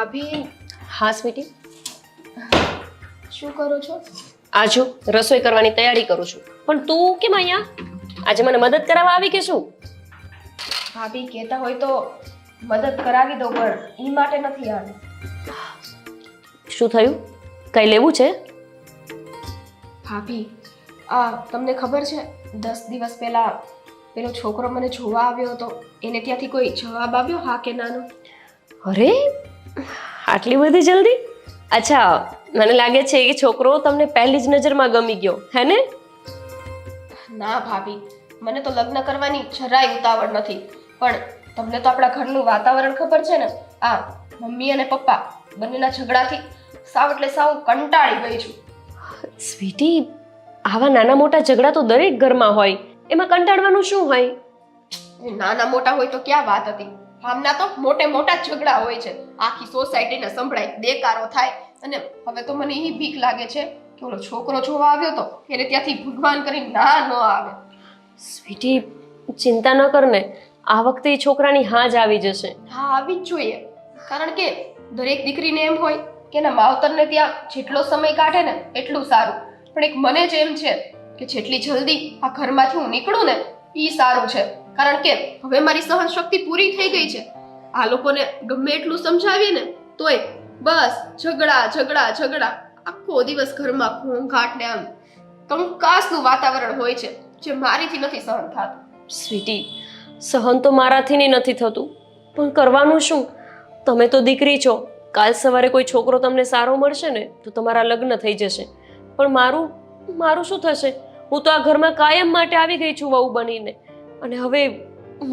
ભાભી હા સ્વીટી, શું કરો છો? આજો રસોઈ કરવાની તૈયારી કરું છું. પણ તું કેમ અહીંયા? આજે મને મદદ કરાવવા આવી કે શું? ભાભી કહેતા હોય તો મદદ કરાવી દો, પણ એ માટે નથી આવી. શું થયું? કઈ લેવું છે? ભાભી તમને ખબર છે 10 દિવસ પહેલા પેલો છોકરો મને જોવા આવ્યો હતો, એને ત્યાંથી કોઈ જવાબ આવ્યો હા કે નાનો? અરે આટલી બધી જલ્દી? અચ્છા, મને લાગે છે કે છોકરો તમને પહેલી જ નજરમાં ગમી ગયો હે ને? ના ભાભી, મને તો લગ્ન કરવાની જરાય ઉતાવળ નથી, પણ તમને તો આપણા ઘરનું વાતાવરણ ખબર છે ને. મમ્મી અને પપ્પા બંનેના ઝઘડાથી સાવ એટલે સાવ કંટાળી ગઈ છું. સ્વીટી, આવા નાના મોટા ઝઘડા તો દરેક ઘરમાં હોય, એમાં કંટાળવાનું શું હોય? નાના મોટા હોય તો ક્યાં વાત હતી, આમના તો મોટે મોટા ઝઘડા હોય છે, આખી સોસાયટીને સંભળાય, દેકારો થાય. અને હવે તો મને એ બીક લાગે છે કે ઓલો છોકરો જોવા આવ્યો તો એને ત્યાંથી ભગવાન કરીને ના ન આવે. સ્વીટી, ચિંતા ન કર ને, આ વખતે એ છોકરાની હા જ આવી જશે. હા, આવી જ જોઈએ, કારણ કે દરેક દીકરીને એમ હોય કે એના માવતરને ત્યાં જેટલો સમય કાઢે ને એટલું સારું. પણ એક મને જ એમ છે કે જેટલી જલ્દી આ ઘરમાંથી હું નીકળું ને એ સારું છે, કારણ કે હવે મારી સહન શક્તિ પૂરી થઈ ગઈ છે. આ લોકોને ગમે એટલું સમજાવીએ ને તોય બસ ઝઘડા ઝઘડા ઝઘડા, આખો દિવસ ઘરમાં ઘોંઘાટ ને આમ કંકાસનું વાતાવરણ હોય છે, જે મારીથી નથી સહન થતું. સ્વીટી, સહન તો મારાથી નથી થતું, પણ કરવાનું શું? તમે તો દીકરી છો, કાલ સવારે કોઈ છોકરો તમને સારો મળશે ને તો તમારા લગ્ન થઈ જશે. પણ મારું શું થશે? હું તો આ ઘરમાં કાયમ માટે આવી ગઈ છું વહુ બનીને, અને હવે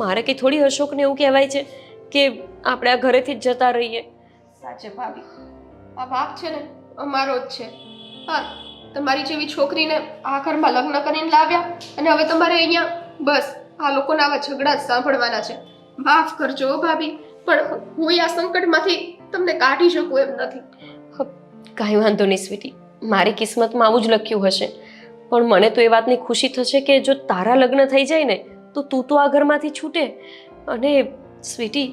મારે કંઈ થોડી અશોકને એવું કહેવાય છે કે આપણે આ ઘરેથી જ જતા રહીએ. સાચે ભાભી, આ વાક છે ને અમારો જ છે. તમારી જેવી છોકરીને આ ઘરમાં લગ્ન કરીને લાવ્યા અને હવે તમારે અહીંયા બસ આ લોકોના આવા ઝઘડા જ સાંભળવાના છે. માફ કરજો ભાભી, પણ હું આ સંકટમાંથી તમને કાઢી શકું એમ નથી. કાંઈ વાંધો નહીં સ્વીટી, મારી કિસ્મતમાં આવું જ લખ્યું હશે. પણ મને તો એ વાતની ખુશી થશે કે જો તારા લગ્ન થઈ જાય ને તો તું તો આ ઘરમાંથી છૂટે. અને સ્વીટી,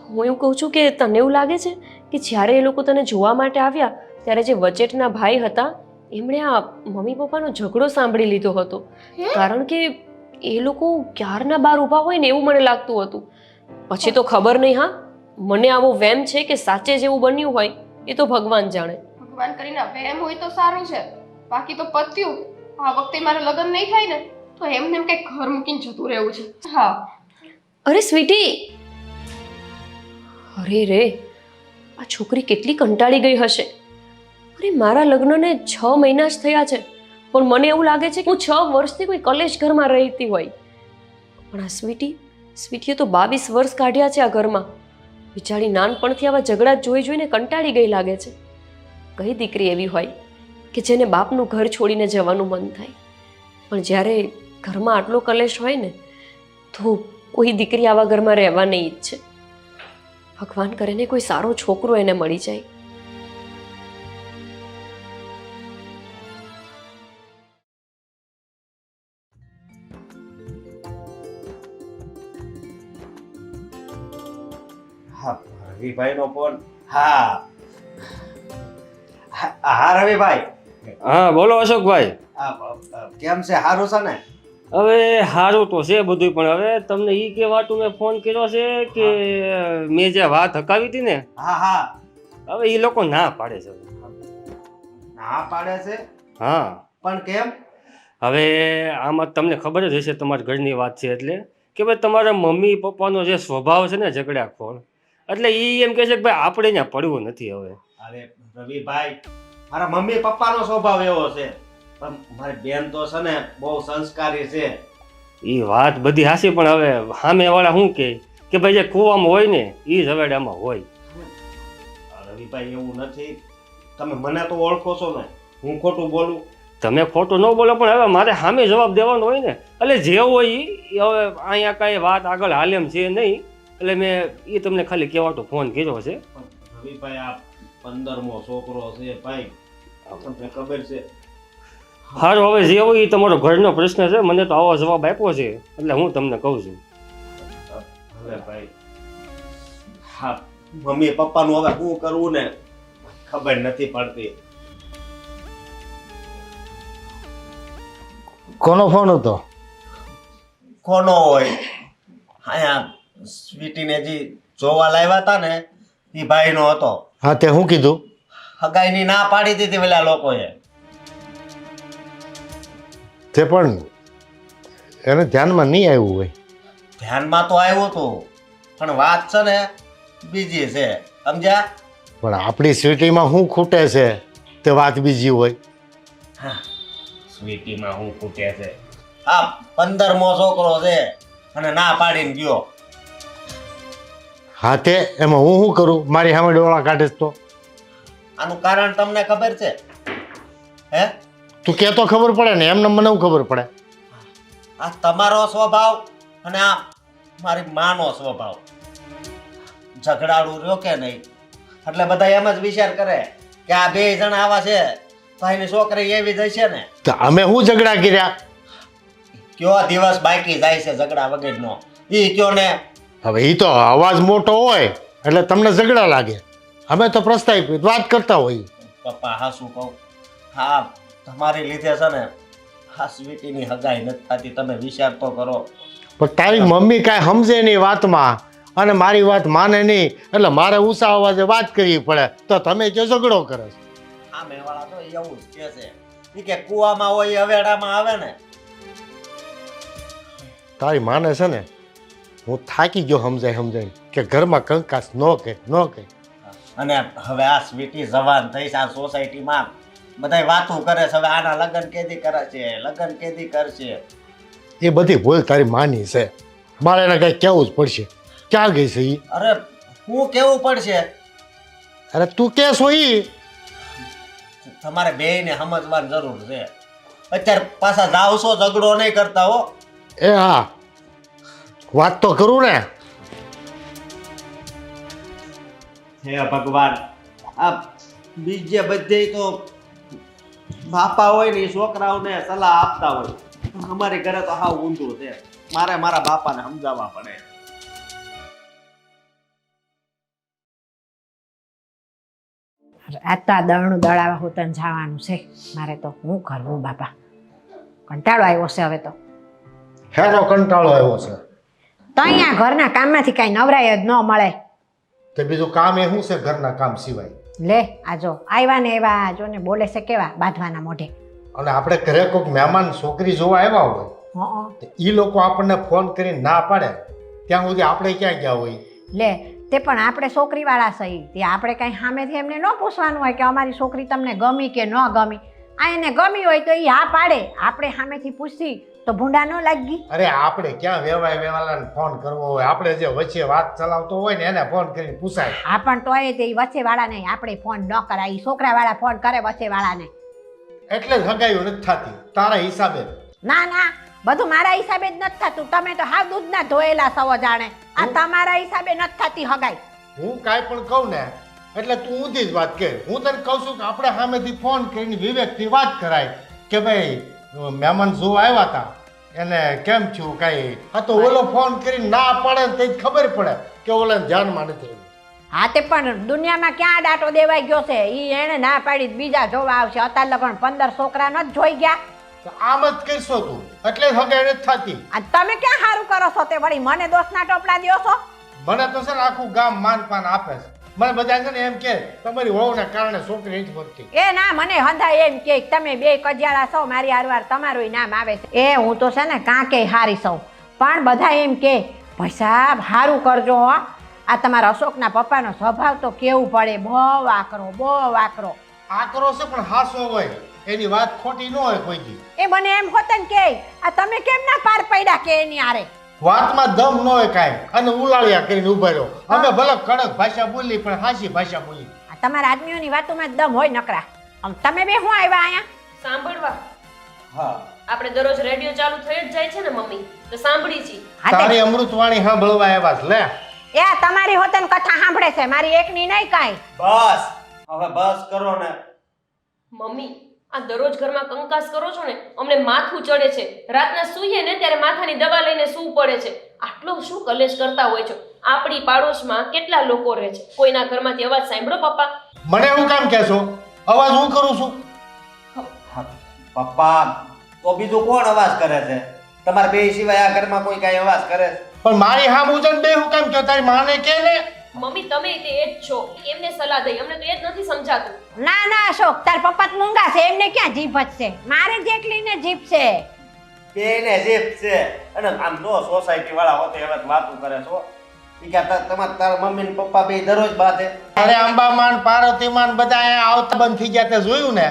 હું એવું કહું છું કે તને એવું લાગે છે કે જ્યારે એ લોકો તને જોવા માટે આવ્યા ત્યારે જે વચેટના ભાઈ હતા એમણે આ મમ્મી પપ્પાનો ઝઘડો સાંભળી લીધો હતો, કારણ કે એ લોકો ક્યારના બહાર ઊભા હોય ને એવું મને લાગતું હતું. પછી તો ખબર નહીં, હા, મને આવો વહેમ છે કે સાચે જેવું બન્યું હોય એ તો ભગવાન જાણે. ભગવાન કરીને વહેમ હોય તો સારું છે, બાકી તો પત્યું. આ વખતે મારે લગ્ન નહીં થાય ને તો એમને એમ કંઈક ઘર મૂકીને જતું રહેવું છે. હા. અરે સ્વીટી, અરે રે, આ છોકરી કેટલી કંટાળી ગઈ હશે. અરે મારા લગ્નને 6 મહિના જ થયા છે, પણ મને એવું લાગે છે કે હું 6 વર્ષથી કોઈ કલેશ ઘરમાં રહેતી હોય. પણ આ સ્વીટીએ તો 22 વર્ષ કાઢ્યા છે આ ઘરમાં. બિચારી નાનપણથી આવા ઝઘડા જોઈને કંટાળી ગઈ લાગે છે. કઈ દીકરી એવી હોય કે જેને બાપનું ઘર છોડીને જવાનું મન થાય, પણ જ્યારે ઘરમાં આટલો કલેશ હોય ને તો કોઈ દીકરી આવા ઘરમાં રહેવા નહીં ઈચ્છે. ભગવાન કરે ને કોઈ સારો છોકરો એને મળી જાય. હા, રવિભાઈનો ફોન. હા હા રવિભાઈ. હા બોલો અશોકભાઈ. કેમ છે? સારું છે ને? હવે સારું તો છે બધું, પણ હવે તમને ઈ કે વાતું મેં ફોન કર્યો છે કે મેં જે વાત હકાવી હતી ને, હા હા, હવે એ લોકો ના પાડે છે. ના પાડે છે? હા. પણ કેમ? હવે આમાં તમને ખબર જ હશે, તમારા ઘરની વાત છે એટલે કે ભાઈ તમારા મમ્મી પપ્પાનો જે સ્વભાવ છે ને ઝઘડાખોર, એટલે એ એમ કહે છે કે ભાઈ આપણે ત્યાં પડવું નથી હવે. અરે રવિભાઈ, મારા મમ્મી પપ્પાનો સ્વભાવ એવો છે, પણ મારી બેન તો છે ને બહુ સંસ્કારી છે. એ વાત બધી હાસી, પણ હવે સામે વાળા શું કે ભાઈ જે કૂવામાં હોય ને એ જ હવેડામાં હોય. રવિભાઈ એવું નથી, તમે મને તો ઓળખો છો ને, હું ખોટું બોલું? તમે ખોટું ન બોલો, પણ હવે મારે સામે જવાબ દેવાનો હોય ને, એટલે જે હોય એ હવે અહીંયા કાંઈ વાત આગળ હાલ એમ છે નહીં, એટલે મેં એ તમને ખાલી કહેવાતો ફોન કર્યો છે. રવિભાઈ, આ 15મો છોકરો છે ભાઈ, તમને ખબર છે. સારું, હવે જે હોય એ તમારો ઘરનો પ્રશ્ન છે, મને તો આવો જવાબ આપ્યો છે એટલે હું તમને કહું છું. હવે ભાઈ, હા, મમ્મી પપ્પાનું હવે શું કરવું ને ખબર નથી પડતી. કોનો ફોન હતો? કોનો હોય? અહીંયા સ્વીટીને જે જોવા લાવ્યા હતા ને એ ભાઈનો હતો. હા, તે શું કીધું? હગાઈની ના પાડી દીધી પેલા લોકોએ. તે પણ એને ધ્યાનમાં નહીં આવ્યું હોય. ધ્યાનમાં તો આવ્યું હતું પણ વાત છે ને બીજી છે, સમજ્યા? પણ આપણી સિટીમાં શું ખૂટે છે તે વાત બીજી હોય. સ્વીટીમાં હું ખૂટે છે? આ 15મો છોકરો છે અને ના પાડીને ગયો. હા, તે એમાં હું શું કરું? મારી સામે ડોળા કાઢે તો આનું કારણ તમને ખબર છે? હે? તું કહેતો ખબર પડે ને, એમને મને ખબર પડે. આ તમારો સ્વભાવ અને આ મારી માનો સ્વભાવ ઝઘડાળું રહ્યો કે નહીં, એટલે બધા એમ જ વિચાર કરે કે આ 2 જણા આવા છે તો એની છોકરી એવી જ હશે ને. તો અમે શું ઝઘડા કર્યા? કયો દિવસ બાકી જાય છે ઝઘડા વગરનો ઈ કયો ને. હવે એ તો અવાજ મોટો હોય એટલે તમને ઝઘડા લાગે. અમે તો પ્રસ્તાવિક વાત કરતા હોઈએ. પપ્પા હા શું કહું, હા તમારી લીધે છે ને આ સ્વીટીની હગાઈ નથી થતી. તમે વિચાર તો કરો. પણ તારી મમ્મી કાંઈ સમજે નહીં વાતમાં અને મારી વાત માને નહીં, એટલે મારે ઊંચા અવાજે વાત કરવી પડે તો તમે જો ઝઘડો કરે છે. આ મેવાળા તો એવું જ કે છે ઈ કે કુવામાં હોય એ હવેડામાં આવે ને. તારી માને છે ને હું થાકી ગયો સમજાય કે ઘરમાં કંકાસ ન કહે. અને હવે આ સ્વીટી જવાન થઈ છે આ સોસાયટીમાં બધાય વાતો કરે છે. હવે આના લગ્ન કેદી કરે છે, લગ્ન કેદી કરશે? એ બધી ભૂલ તારી માની છે. મારે એને કંઈ કહેવું જ પડશે. ક્યાં ગઈ છે એ? અરે હું કેવું પડશે? અરે તું કહેશો એ તમારે બેયને સમજવાની જરૂર છે. અત્યારે પાછા જાવશો ઝઘડો નહીં કરતા હો. એ હા, વાત તો કરું ને. હે ભગવાન, આ બીજે બધે તો બાપા હોય ને એ છોકરાઓને સલાહ આપતા હોય. અમારી ઘરે તો હાવ ઊંધું છે. મારે મારા બાપાને સમજાવવા પડે. આ તો આ દળનું દળાવા હોતન જવાનું છે મારે. તો હું કરવું બાપા, કંટાળો આવ્યો છે હવે તો. હેનો કંટાળો આવ્યો છે તો અહીંયા ઘરના કામમાંથી કાંઈ નવરાય જ ન મળે. તે બીજું કામ એ શું છે ઘરના કામ સિવાય? લે આ જો આવ્યા ને એવા જો ને બોલે છે કેવા બાંધવાના મોઢે. અને આપણે ઘરે કોઈક મહેમાન છોકરી જોવા આવ્યા હોય હં તો એ લોકો આપણને ફોન કરીને ના પાડે ત્યાં સુધી આપણે ક્યાં ગયા હોય? લે તે પણ આપણે છોકરીવાળા સહી તે આપણે કાંઈ સામેથી એમને ન પૂછવાનું હોય કે અમારી છોકરી તમને ગમી કે ન ગમી. આ એને ગમી હોય તો એ હા પાડે. આપણે સામેથી પૂછતી તો ભૂંડા ન લાગી. અરે આપણે ક્યાં વેવાલાને ફોન કરવો હોય? આપણે જે વચ્ચે વાત ચલાવતો હોય ને એને ફોન કરીને પૂછાય. હા પણ તોય તે વચ્ચેવાળા નહીં, આપણે ફોન ન કરાય. છોકરાવાળા ફોન કરે વચ્ચેવાળાને. એટલે જ હગાયું નથી થતી તારા હિસાબે. ના ના, બધું મારા હિસાબે જ નથી થતું. તમે તો હાવ દૂધના ધોયેલા સવો જાણે. આ તમારા હિસાબે નથી થતી હગાઈ. હું કાંઈ પણ કહું ને એટલે તું ઊંધી જ વાત કર. હું તને કહું છું કે આપણે સામેથી ફોન કરીને વિવેકથી વાત કરાય કે ભાઈ મહેમાન જોવા આવ્યા હતા એને કેમ થયું કાંઈ. હા તો ઓલો ફોન કરીને ના પાડે ને તે જ ખબર પડે કે ઓલાને ધ્યાનમાં નથી. હા તે પણ દુનિયામાં ક્યાં ડાટો દેવાઈ ગયો છે? ઈ એને ના પાડી બીજા જોવા આવશે. અત્યારે લગન 15 છોકરા ન જોઈ ગયા. તો આમ જ કરશો તું એટલે જ હગાઈ નથી થતી. આ તમે ક્યાં સારું કરો છો? તે વળી મને દોષના ટોપલા દ્યો છો. મને તો છે ને આખું ગામ માનપાન આપે છે. મને બધા છે ને એમ કે તમારી વહુના કારણે છોકરી નથી બનતી. એ ના, મને હંધા એમ કે તમે બે કજિયાળા છો, મારી હારવાર તમારું નામ આવે છે. એ હું તો છે ને કાંકે હારી સૌ, પણ બધા એમ કે ભાઈ સાહેબ હારું કરજો હો. આ તમારા અશોકના પપ્પાનો સ્વભાવ તો કેવું પડે, બહુ આકરો આકરો છે પણ હાસો હોય. એની વાત ખોટી ન હોય કોઈ દી. એ મને એમ હોત ને કે આ તમે કેમ ના પાર પડ્યા કે એની આરે વાતમાં દમ ન હોય કાંઈ અને ઉલાળ્યા કરીને ઉભા રહ્યો. અમે ભલે કડક ભાષા બોલી પણ હાસી ભાષા બોલી. આ તમારા આદમીઓની વાતોમાં જ દમ હોય નકરા. તમે બે શું આવ્યા અહીંયા? સાંભળવા. હા, આપણે દરરોજ રેડિયો ચાલુ થઈ જ જાય છે ને મમ્મી, તો સાંભળી છી. તારી અમૃતવાણી સાંભળવા આવ્યા છે. લે એ તમારી હોતન કથા સાંભળે છે, મારી એકની નહીં કાંઈ. બસ હવે બસ કરો ને. મમ્મી, આ દરરોજ ઘરમાં કંકાસ કરો છો ને, અમને માથું ચડે છે. રાતના સૂઈએ ને ત્યારે માથાની દવા લઈને સૂવું પડે છે. આટલો શું કલેશ કરતા હોય છો? આપણી પાડોશમાં કેટલા લોકો રહે છે, કોઈના ઘરમાંથી અવાજ સાંભળો પપ્પા? મને એવું કામ કહેશો? અવાજ હું કરું છું? પપ્પા તો બીજું કોણ અવાજ કરે છે? તમારા બે સિવાય આ ઘરમાં કોઈ કાંઈ અવાજ કરે છે? પણ મારી હા મુજન બે હું કામ કહો? તારી માને કે ને? મમ્મી તમે તે એ જ છો, એમને સલાહ દઈ, અમને તો એ જ નથી સમજાતું. ના ના અશોક, તાર પપ્પા તો મૂંગા છે, એમને ક્યાં જીભ જ છે? મારે જેટલીને જીભ છે. બેને જીભ છે અને આમ જો સોસાયટી વાળા હોતે હવે વાતું કરે છો ઈ કે તારા મમ્મી ને પપ્પા બે દરરોજ બાતે. અરે અંબામાન પાર્વતીમાન બધા અહીંયા આવતા બંધ થઈ ગયા તે જોયું ને?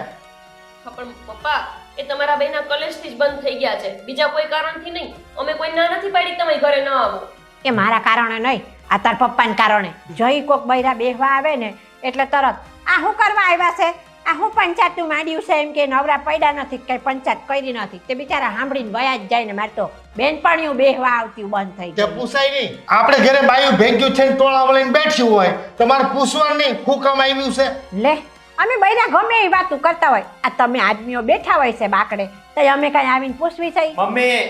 હા, પણ પપ્પા એ તમારા બેના કલેશથી જ બંધ થઈ ગયા છે, બીજા કોઈ કારણથી નહીં. અમે કોઈ ના નથી પાડી તમારી ઘરે ન આવો. એ મારા કારણે નહીં, આ તાર પપ્પાને કારણે. જોઈ કોક બૈરા બેહવા આવે ને એટલે તરત આ શું કરવા આવ્યા છે, આ હું પંચાયતનું માંડ્યું છે, એમ કે નવરા પડ્યા નથી, કઈ પંચાયત કરી નથી. તે બિચારા સાંભળીને વયા જ જાય ને. મારે તો બેનપણીઓ બેહવા આવતી બંધ થઈ તે ગઈ. પૂછાય નહીં. આપણે ઘરે બાયું ભેગ્યું છે ને ટોળા વળીને બેઠ્યું હોય તમારે પૂછવાનું નહીં શું કામ આવ્યું છે? લે, અમે બૈરા ગમે એવી વાતું કરતા હોય, આ તમે આદમીઓ બેઠા હોય છે બાકડે, તો અમે કઈ આવીને પૂછવી છે? મમ્મી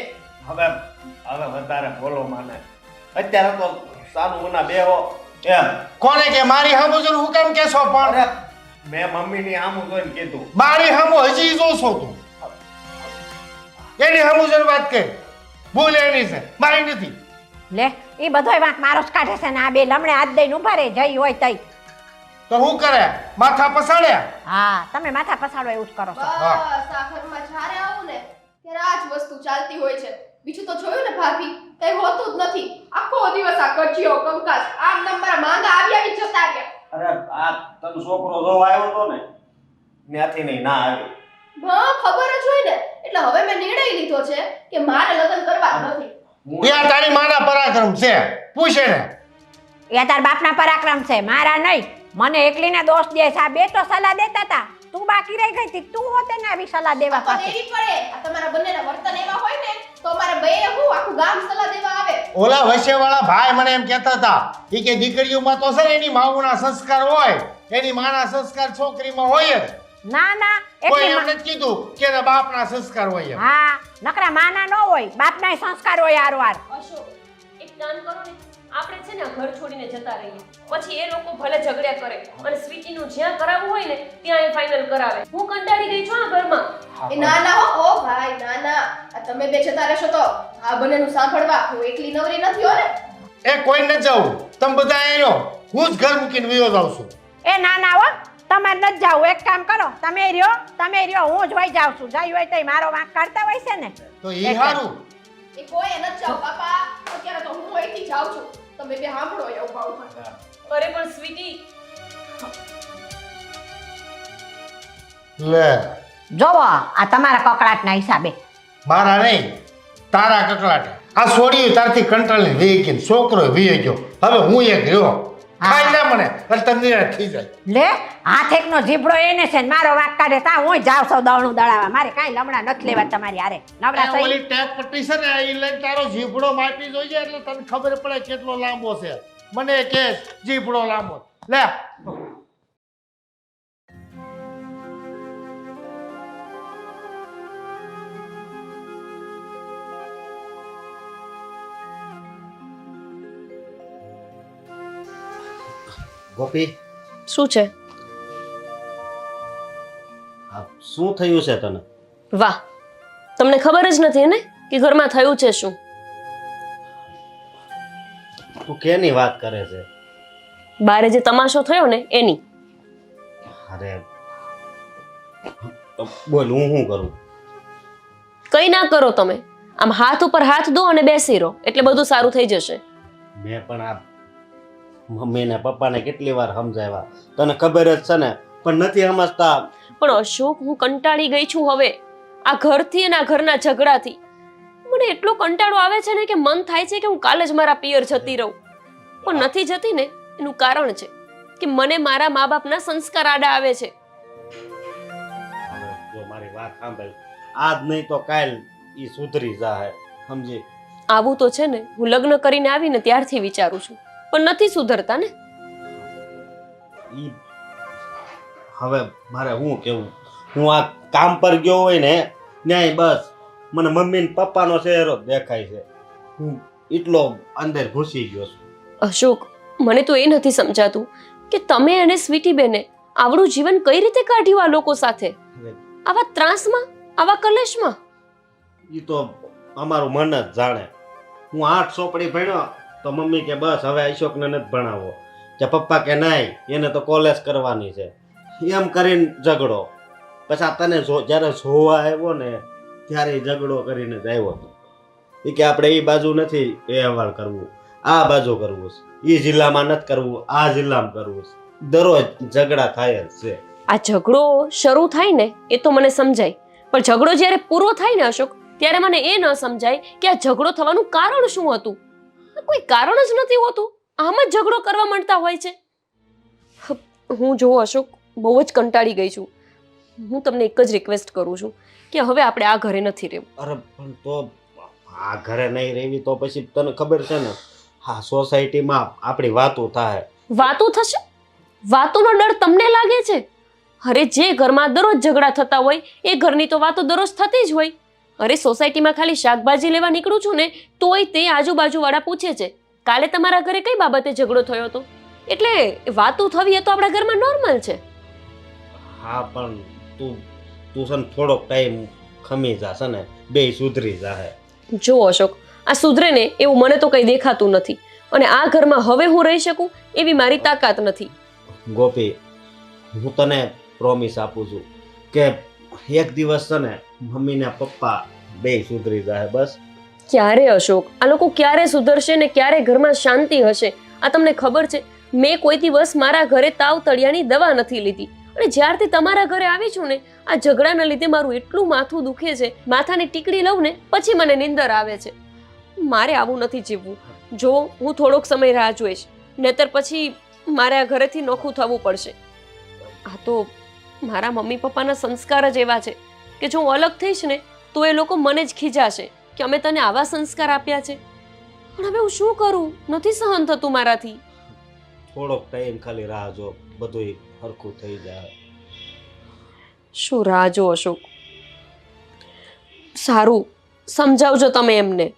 હવે વધારે બોલો માને. અત્યારે તો સાનું ઉના બેહો એમ. કોને કે મારી હામુ જોઈને હું કામ કહેશો? પણ અરે મેં મમ્મીની આમું જોઈને કીધું. મારી હામુ હજી જોશો તું? એની હામુ જોઈને વાત કર. ભૂલ એની છે, મારી નથી. લે, એ બધોય વાંક મારો જ કાઢે છે ને આ બે લમણે હાથ દઈને ઉભા રહે, જઈ હોય તઈ. તો હું કરે? માથા પસાડ્યા? હા, તમે માથા પસાડો એવું જ કરો છો. બસ આ ઘરમાં જ્યારે આવું ને ત્યારે આ જ વસ્તુ ચાલતી હોય છે. બીજું તો જોયું ને ભાભી, કઈ હોતું જ નથી. આખો દિવસ આ કચિયો કંકાસ આમ નમ મારા માંગા આવી જતા રહ્યા. અરે આ તને છોકરો જોવા આવ્યો તો ને ત્યાંથી નહીં ના આવ્યો. હા, ખબર જ હોય ને. એટલે હવે મેં નિર્ણય લીધો છે કે મારે લગ્ન કરવા જ નથી. યા તારી માના પરાક્રમ છે, પૂછે ને. એ તાર બાપના પરાક્રમ છે, મારા નહીં. મને એકલીને દોષ દે છે. આ બે તો સલાહ દેતા હતા, તું બાકી રહી ગઈ હતી. તું હોતે ને આવી સલાહ દેવા તો પાસે. દેવી પડે. આ તમારા બંનેના વર્તન એવા હોય ને તો અમારે બે હું આખું ગામ સલાહ દેવા આવે. ઓલા વચ્ચેવાળા ભાઈ મને એમ કહેતા હતા ઈ કે દીકરીઓમાં તો છે ને એની માવુના સંસ્કાર હોય, એની માના સંસ્કાર છોકરીમાં હોય જ. ના ના, કોઈ એકલી એમને કીધું કે એના બાપના સંસ્કાર હોય એમ. હા, નકરા માના ન હોય, બાપના સંસ્કાર હોય હારવાર. અશોક, એક કામ કરો ને, આપણે છે ને ઘર છોડીને જતા રહીએ, પછી એ લોકો ભલે ઝઘડ્યા કરે અને સ્વીટીનું જ્યાં કરાવવું હોય ને ત્યાં એ ફાઇનલ કરાવે. હું કંટાળી ગઈ છું આ ઘરમાં. એ ના ના હો ઓ ભાઈ, ના ના. આ તમે બે જતા રહેશો તો આ બંનેનું સાંભળવા હું એકલી નવરી નથી હો ને. એ કોઈ ન જાવું, તમે બધા અહીં રહો, હું જ ઘર મૂકીને વયો જાઉં છું. એ ના ના હો, તમારે નથી જાવું. એક કામ કરો, તમે રહ્યો, હું જ વહી જાઉં છું. જઈ હોય તો મારો વાંક કાઢતા હોય છે ને. તો ઈ હારું. એ કોઈ ન જાવ બાપા. અત્યારે તો હું અહીંથી જાઉં છું. તમે બે સાંભળો એવું ભાવ. અરે પણ સ્વીટી, લે, જોવો આ તમારા કકડાટના હિસાબે. મારા નહીં, તારા કકળાટ. આ છોડી તારથી કંટાળીને વી ગઈ, છોકરો વી ગયો, હવે હું એક રહ્યો. ખાઈ લે મને એટલે તને નિરાશ થઈ જાય. લે, હાથ એકનો જીભડો એને છે ને મારો વાંક કાઢે તા હું જાઉં છું દળનું દળાવા. મારે કાંઈ લમણા નથી લેવા તમારી હારે. નવરા આ થઈ. ઓલી ટેપ પટ્ટી છે ને ઈ લઈને તારો જીભડો માપી જોઈએ એટલે તને ખબર પડે કેટલો લાંબો છે. મને કે જીભડો લાંબો. લે, ગોપી શું છે? આ શું થયું છે તને? વાહ, તમને ખબર જ નથી ને કે ઘરમાં થયું છે શું? તું કેની વાત કરે છે? બારે જે તમાશો થયો ને એની. અરે બોલ, હું શું કરું? કઈ ના કરો તમે, આમ હાથ ઉપર હાથ દો અને બેસી રહો એટલે બધું સારું થઈ જશે. મેં પણ આ મમ્મી ને પપ્પાને કેટલી વાર સમજાવ્યા, તને ખબર જ છે ને, પણ નથી સમજતા. પણ અશોક, હું કંટાળી ગઈ છું હવે આ ઘરથી અને આ ઘરના ઝઘડાથી. મને એટલો કંટાળો આવે છે ને કે મન થાય છે કે હું કાલે જ મારા પિયર જતી રહું, પણ નથી જતી ને એનું કારણ છે કે મને મારા મા બાપના સંસ્કાર આડા આવે છે. હવે જો મારી વાત સાંભળ, આજ નહીં તો કાલ ઈ સુધરી જાહે, સમજી? આવું તો છે ને હું લગ્ન કરીને આવીને ત્યારથી વિચારું છું, પણ નથી સુધરતા ને. ઈ હવે મારે શું કેવું? હું આ કામ પર ગયો હોય ને ન્યાય બસ મને મમ્મી ને પપ્પાનો ચહેરો દેખાય છે. હું એટલો અંદર ઘૂસી ગયો છું. અશોક, મને તો એ નથી સમજાતું કે તમે અને સ્વીટી બેને આવડું જીવન કઈ રીતે કાઢ્યું આ લોકો સાથે, આવા ત્રાસમાં, આવા કલેશમાં. એ તો અમારું મન જ જાણે. હું 8 ચોપડી ભણ્યો તો મમ્મી કે બસ હવે અશોકને નથી ભણાવો, કે પપ્પા કે નહીં એને તો કોલેજ કરવાની છે, એમ કરીને ઝઘડો. પછી આ તને જ્યારે જોવા આવ્યો ને ત્યારે ઈ ઝઘડો કરીને જ આવ્યો હતો. એ કે આપણે એ બાજુ નથી એ અહેવાલ કરવું, આ બાજુ કરવું છે, એ જિલ્લામાં નથી કરવું, આ જિલ્લામાં કરવું છે. દરરોજ ઝઘડા થાય જ છે. આ ઝઘડો શરૂ થાય ને એ તો મને સમજાય, પણ ઝઘડો જ્યારે પૂરો થાય ને અશોક, ત્યારે મને એ ન સમજાય કે આ ઝઘડો થવાનું કારણ શું હતું. કોઈ કારણ જ નથી હોતું, આમ જ ઝઘડો કરવા માંડતા હોય છે. હું જો અશોક બહુ જ કંટાળી ગઈ છું. હું તમને એક જ રિક્વેસ્ટ કરું છું કે હવે આપણે આ ઘરે નથી રહેવું. અરે પણ તો આ ઘરે નહીં રહેવી તો પછી તને ખબર છે ને હા સોસાયટીમાં આપણી વાતો થાય. વાતો થશે? વાતોનો ડર તમને લાગે છે? અરે જે ઘરમાં દરરોજ ઝઘડા થતા હોય એ ઘરની તો વાતો દરરોજ થતી જ હોય. અરે સોસાયટીમાં ખાલી શાકભાજી લેવા નીકળું છું ને તોય તે આજુબાજુવાળા પૂછે છે કાલે તમારા ઘરે કઈ બાબતે ઝઘડો થયો હતો. એટલે વાતો થવી એ તો આપણા ઘરમાં નોર્મલ છે. હા પણ તું છે ને થોડોક ટાઈમ ખમી જાશે ને બે સુધરી જાહે. જો અશોક, આ સુધરે ને એવું મને તો કંઈ દેખાતું નથી, અને આ ઘરમાં હવે હું રહી શકું એવી મારી તાકાત નથી. ગોપી, હું તને પ્રોમિસ આપું છું કે એક દિવસ છે ને મમ્મી ને પપ્પા બે સુધરી જાય. બસ ક્યારે અશોક, આ લોકો ક્યારે સુધરશે ને ક્યારે ઘરમાં શાંતિ હશે? આ તમને ખબર છે મેં કોઈ દિવસ મારા ઘરે તાવ તળિયાની દવા નથી લીધી, અને જ્યારથી તમારા ઘરે આવી છું ને આ ઝઘડાના લીધે મારું એટલું માથું દુખે છે, માથાની ટીકડી લઉં ને પછી મને નીંદર આવે છે. મારે આવું નથી જીવવું. જો હું થોડોક સમય રાહ જોઈશ, નહીતર પછી મારે આ ઘરેથી નોખું થવું પડશે. આ તો મારા મમ્મી પપ્પાના સંસ્કાર જ એવા છે કે જો હું અલગ થઈશ ને તો એ લોકો મને જ ખીજાશે કે અમે તને આવા સંસ્કાર આપ્યા છે. પણ હવે હું શું કરું? નથી સહન થતું મારાથી. થોડોક ટાઈમ ખાલી રાહ જો, બધું હરખું થઈ જાય. શું રાહ જો અશોક? સારું, સમજાવજો તમે એમને.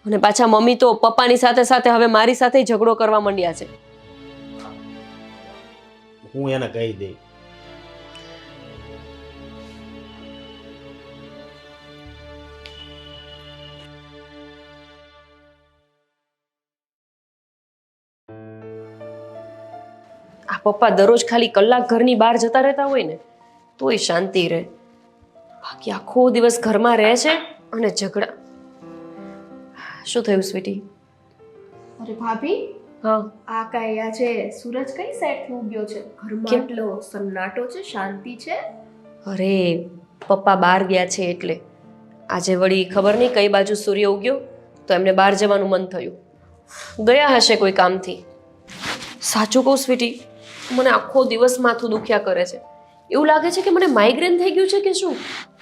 અને પાછા મમ્મી તો પપ્પાની સાથે સાથે હવે મારી સાથે ઝઘડો કરવા માંડ્યા છે. હું એને કહી દઈ. આ પપ્પા દરરોજ ખાલી કલાક ઘરની બહાર જતા રહેતા હોય ને તોય શાંતિ રહે, બાકી આખો દિવસ ઘરમાં રહે છે અને ઝઘડા. શું થયું સ્વીટી? અરે ભાભી, હા, આ કાંઈ આજે સૂરજ કઈ સાઈડથી ઉગ્યો છે? ઘરમાં કેમ? એટલો સન્નાટો છે, શાંતિ છે? અરે પપ્પા બહાર ગયા છે એટલે. આજે વળી ખબર નહીં કઈ બાજુ સૂર્ય ઉગ્યો તો એમને બહાર જવાનું મન થયું. ગયા હશે કોઈ કામથી. સાચું કહું સ્વીટી, મને આખો દિવસ માથું દુખ્યા કરે છે. એવું લાગે છે કે મને માઇગ્રેન થઈ ગયું છે કે શું.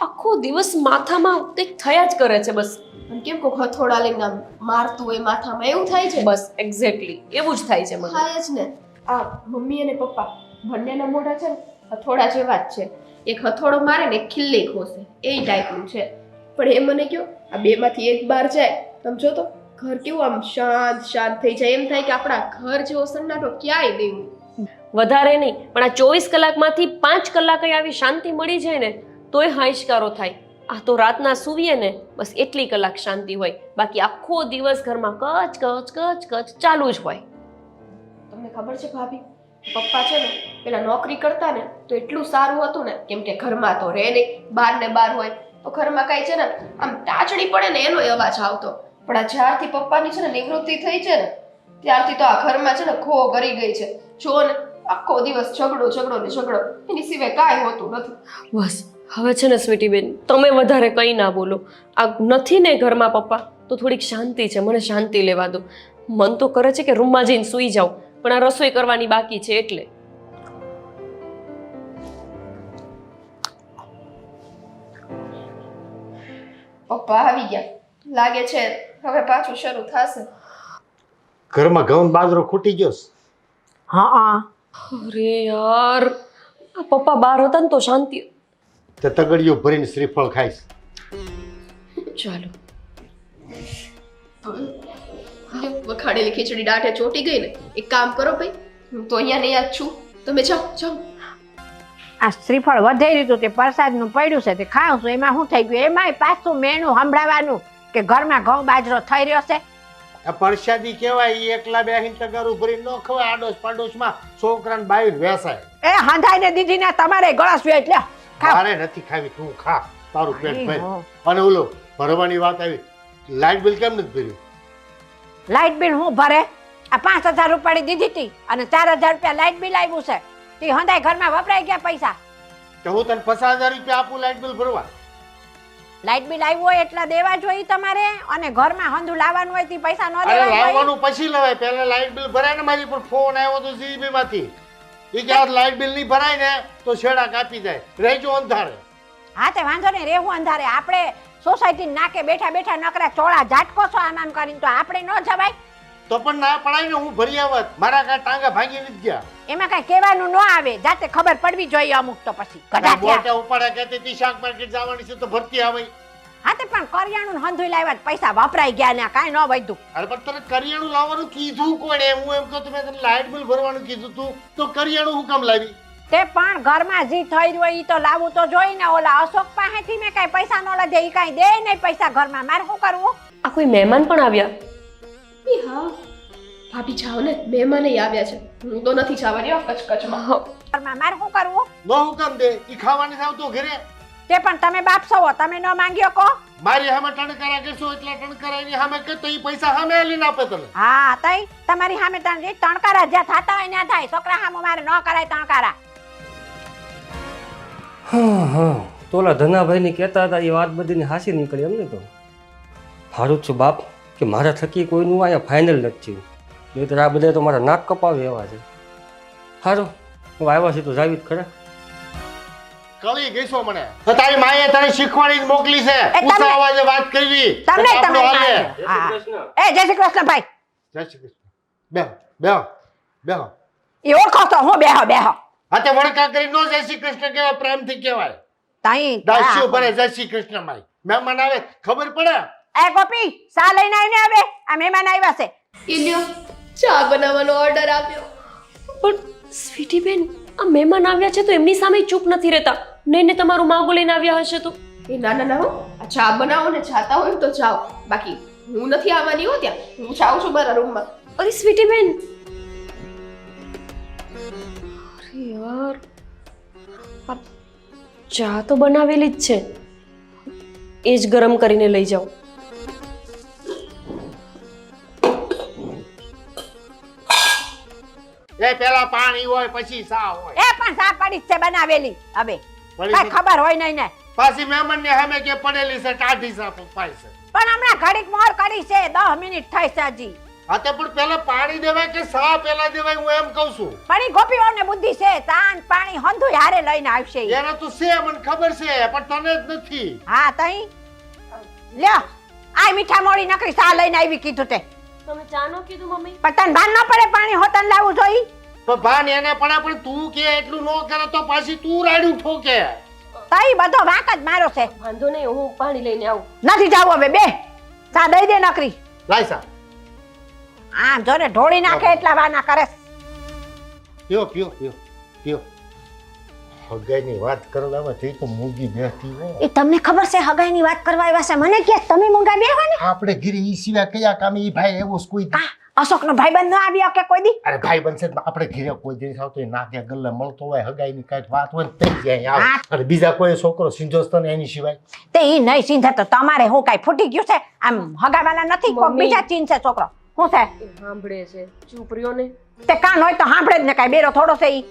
આખો દિવસ માથામાં કંઈક થયા જ કરે છે બસ. અને કેમ કોક હથોડા લઈને આમ મારતું હોય માથામાં, એવું થાય છે? બસ એક્ઝેક્ટલી એવું જ થાય છે મને. થાય જ ને. આ મમ્મી અને પપ્પા બંનેના મોઢા છે ને હથોડા જેવા જ છે. એક હથોડો મારે ને એક ખિલ્લી ખોસે, એ ટાઈપનું છે. પણ એ મને કહો આ બેમાંથી એક બાર જાય, સમજો તો ઘર કેવું આમ શાંત શાંત થઈ જાય. એમ થાય કે આપણા ઘર જેવો સન્નાટો ક્યાંય નહીં. વધારે નહીં, પણ આ 24 કલાકમાંથી 5 કલાક આવી શાંતિ મળી જાય ને તોય હાઈશકારો થાય. આ તો રાતના સૂવીએ ને બસ એટલી કલાક શાંતિ હોય, બાકી આખો દિવસ ઘરમાં કચ કચ કચ કચ ચાલુ જ હોય. તમને ખબર છે ભાભી, પપ્પા છે ને પેલા નોકરી કરતા ને તો એટલું સારું હતું ને, કેમ કે ઘરમાં તો રહે નહીં, બહાર ને બહાર હોય તો ઘરમાં કાંઈ છે ને આમ ટાચડી પડે ને એનો અવાજ આવતો. પણ આ જ્યારથી પપ્પાની છે ને નિવૃત્તિ થઈ છે ને ત્યારથી તો આ ઘરમાં છે ને ખો કરી ગઈ છે. જો ને આખો દિવસ ઝઘડો ઝઘડો ને ઝઘડો, એની સિવાય કાંઈ હોતું નથી. બસ હવે છે ને સ્વીટી બેન તમે વધારે કંઈ ના બોલો. આ નથી ને ઘરમાં પપ્પા તો થોડીક શાંતિ છે, મને શાંતિ લેવા દો. મન તો કરે છે કે રૂમમાં જઈને સૂઈ જાઉં, પણ આ રસોઈ કરવાની બાકી છે એટલે. પપ્પા આવી ગયા લાગે છે, હવે પાછું શરૂ થશે. ઘરમાં ઘઉં બાજરો ખૂટી ગયો છે. હા અરે યાર, આ પપ્પા બહાર હતા ને તો શાંતિ. તે તગડિયું ભરીને શ્રીફળ ખાઈશ. ચાલો લ્યો, વખાડેલી ખીચડી દાઢે ચોટી ગઈ ને. એક કામ કરો ભાઈ, હું તો અહીંયા નહીં જ છું, તમે જાઓ જાઓ. આ શ્રીફળ વધેર્યું હતું તે પ્રસાદનું પડ્યું છે તે ખાઉં છું, એમાં શું થઈ ગયું? એમાંય પાછું મેણું સંભળાવાનું કે ઘરમાં ઘઉં બાજરો થઈ રહ્યો છે. આ પરસાદી કહેવાય, ઈ એકલા બેહીને તગારું ભરીને ન ખવાય. આડોશ પાડોશમાં છોકરાને બાયું વેસાય. એ હંધાઈને દીધી ને તમારે ગળાસ વેચ લ્યો ખાઓ. મારે નથી ખાવી, તું ખા, તારું પેટ ભર. અને ઓલો ભરવાની વાત આવી, લાઇટ બિલ કેમ નથી ભર્યું? લાઇટ બિલ હું ભરે? આ 5000 રૂપિયાની દીધી હતી અને 4000 રૂપિયા લાઇટ બિલ આવ્યું છે. તે હંધાઈ ઘરમાં વપરાઈ ગયા પૈસા. તો હું તને 50,000 રૂપિયા આપું લાઇટ બિલ ભરવા? લાઇટ બિલ આવ્યું હોય એટલા દેવા જોઈએ તમારે, અને ઘરમાં હંધું લાવવાનું હોય તે પૈસા ન અરે દેવા જોઈએ. લાવવાનું પછી લવાય, પહેલા લાઇટ બિલ ભરાય ને. મારી પર ફોન આવ્યો તો જીબી માંથી, એ કે આ લાઇટ બિલ નહીં ભરાય ને તો છેડા કાપી જાય, રહેજો અંધારે. હા તે વાંધો નહીં, રહેવું અંધારે. આપણે સોસાયટી નાકે બેઠા બેઠા નકરા ચોળા ઝાટકો છો આમ આમ કરીને, તો આપણે ન જવાય. તો પણ ના પડાય ને, હું ભરી આવત. મારા કાંઈ ટાંગા ભાંગી નથી ગયા. એમાં કઈ કહેવાનું ન આવે, જાતે ખબર પડવી જોઈએ અમુક તો પછી ગધા થયા. મોટા ઉપાડા કહેતી હતી શાક માર્કેટ જવાની છે તો ભરતી આવે. હા તે પણ કરિયાણું હંધુઈ લાવ્યા પૈસા વપરાઈ ગયા ને કાંઈ ન વધ્યું. અરે પણ તને કરિયાણું લાવવાનું કીધું કોણે? હું એમ કહું મેં તને લાઇટ બિલ ભરવાનું કીધું તું, તો કરિયાણું હું કામ લાવી? તે પણ ઘરમાં જી થઈ રહ્યું હોય ઈ તો લાવવું તો જોઈ ને. ઓલા અશોક પાસેથી મેં કઈ પૈસા ન લીધે, ઈ કઈ દે નહીં પૈસા ઘરમાં. મારે શું કરવું? આ કોઈ મહેમાન પણ આવ્યા? ઈ હા ભાભી જાઓ ને, મહેમાન આવ્યા છે. હું તો નથી જવાની હો કચકચમાં. ઘરમાં મારે શું કરવું? ન હું કામ દે, ઈ ખાવાની થાવ તો ઘરે. તે પણ તમે બાપ છો, તમે ન માંગ્યો કો? મારી સામે ટણકારા કરશો એટલે ટણકારા એની સામે કે તો ઈ પૈસા સામે લઈને આપે તને. હા તઈ તમારી સામે તણકારા જ્યાં થતા હોય ત્યાં થાય. છોકરા સામે મારે ન કરાય તણકારા. હા તો ઓલા ધનાભાઈની કહેતા હતા એ વાત બધીની હાસી નીકળી એમને. તો સારું જ છું બાપ કે મારા થકી કોઈનું અહીંયા ફાઇનલ નથી થયું, નહીંતર આ બધા તો મારા નાક કપાવે એવા છે. સારું હું આવ્યા છે તો જાવી જ ખરા. કળી ગઈ છો મને. તો તારી માએ તને શીખવાડીને મોકલી છે તમે- ઊંચા અવાજે વાત કરવી. તમને તો આપણું તમારી હાલે. માએ. હા. એ જય શ્રી કૃષ્ણ ભાઈ. જય શ્રી કૃષ્ણ. બેહો બેહો બેહો. એ ઓળખો તો હું બેહો બેહો. હા તે વણકા કરી નો જય શ્રી કૃષ્ણ કહેવાય, પ્રેમથી કહેવાય. તઈ દાસ્યો ભરે જય શ્રી કૃષ્ણ માય. મહેમાન આવે ખબર પડે. એ ગોપી સા લઈને આવીને આવે. આ મહેમાન આવ્યા છે. ઈ લ્યો, ચા બનાવવાનો ઓર્ડર આપ્યો. પણ સ્વીટી બેન, આ મહેમાન આવ્યા છે તો એમની સામે ચૂપ નથી રહેતા. નહીં ને તમારું માગું લઈને આવ્યા હશે તો? એ ના ના ના હો, આ ચા બનાવો ને જાતા હોય ને તો જાઓ, બાકી હું નથી આવવાની હો ત્યાં. હું જાઉં છું મારા રૂમમાં. અરે સ્વીટી બેન, અરે યાર, આ ચા તો બનાવેલી જ છે, એ જ ગરમ કરીને લઈ જાઓ. એ પેલા પાણી હોય પછી સા હોય. એ પણ સા પડી જ છે બનાવેલી. હવે પડી કઈ છે. ખબર હોય નહીં ને. પાછી મહેમાન ને સામે કે પડેલી છે ટાઢી સા પાય છે. પણ હમણાં ઘડીક મોર કરી છે, 10 મિનિટ થઈ છે હજી. હા તે પણ પેલા પાણી દેવાય કે સા પેલા દેવાય હું એમ કહું છું. પણ ઈ ગોપીઓને બુદ્ધિ છે, તાન પાણી હંધુય હારે લઈને આવશે ઈ. એને તું છે મને ખબર છે પણ તને જ નથી. હા તઈ લ્યો આ મીઠા મોળી નકરી સા લઈને આવી કીધું તે. તમે ચા નો કીધું મમ્મી? પણ તને ભાન ન પડે પાણી હોતન લાવવું જોઈ. પણ ભાન એને પણ પણ તું કે એટલું ન કરે તો પાછી તું રાડ્યું ઠોકે. તઈ બધો વાંક જ મારો છે. વાંધો નહીં, હું પાણી લઈને આવું. નથી જાવું હવે બે સા દઈ દે નકરી. લાય સા આમ જોને ઢોળી નાખે એટલા વાના કરે. પીઓ પીઓ પીઓ પીઓ. હગાઈની વાત કરવામાં થઈ તો મૂંગી બેઠી હો. એ તમને ખબર છે હગાઈની વાત કરવા આવ્યા છે? મને કે તમે મૂંગા બેહો ને. આપણે ઘરે ઈ સિવાય કયા કામે ઈ ભાઈ એવો કોઈ દી? અશોકનો ભાઈબંધ ન આવ્યો કે કોઈ દી? અરે ભાઈ બનશે આપણે ઘરે કોઈ દિવસ આવતો હોય નાકે ગલ્લે મળતો હોય હગાઈની કાંઈક વાત હોય ને થઈ જાય આવે. અને બીજા કોઈ છોકરો સિંધોસ્તન એની સિવાય તે ઈ નહીં ચીંધે તો તમારે હું કાઈ ફૂટી ગયું છે? આમ હગાવાલા નથી કોઈ મમ્મી. બીજા ચીન છે છોકરો. શું છે? એ સાંભળે છે, ચૂપ રહ્યો ને. તે કાન હોય તો સાંભળે જ ને, કાઈ બેરો થોડો છે ઈ.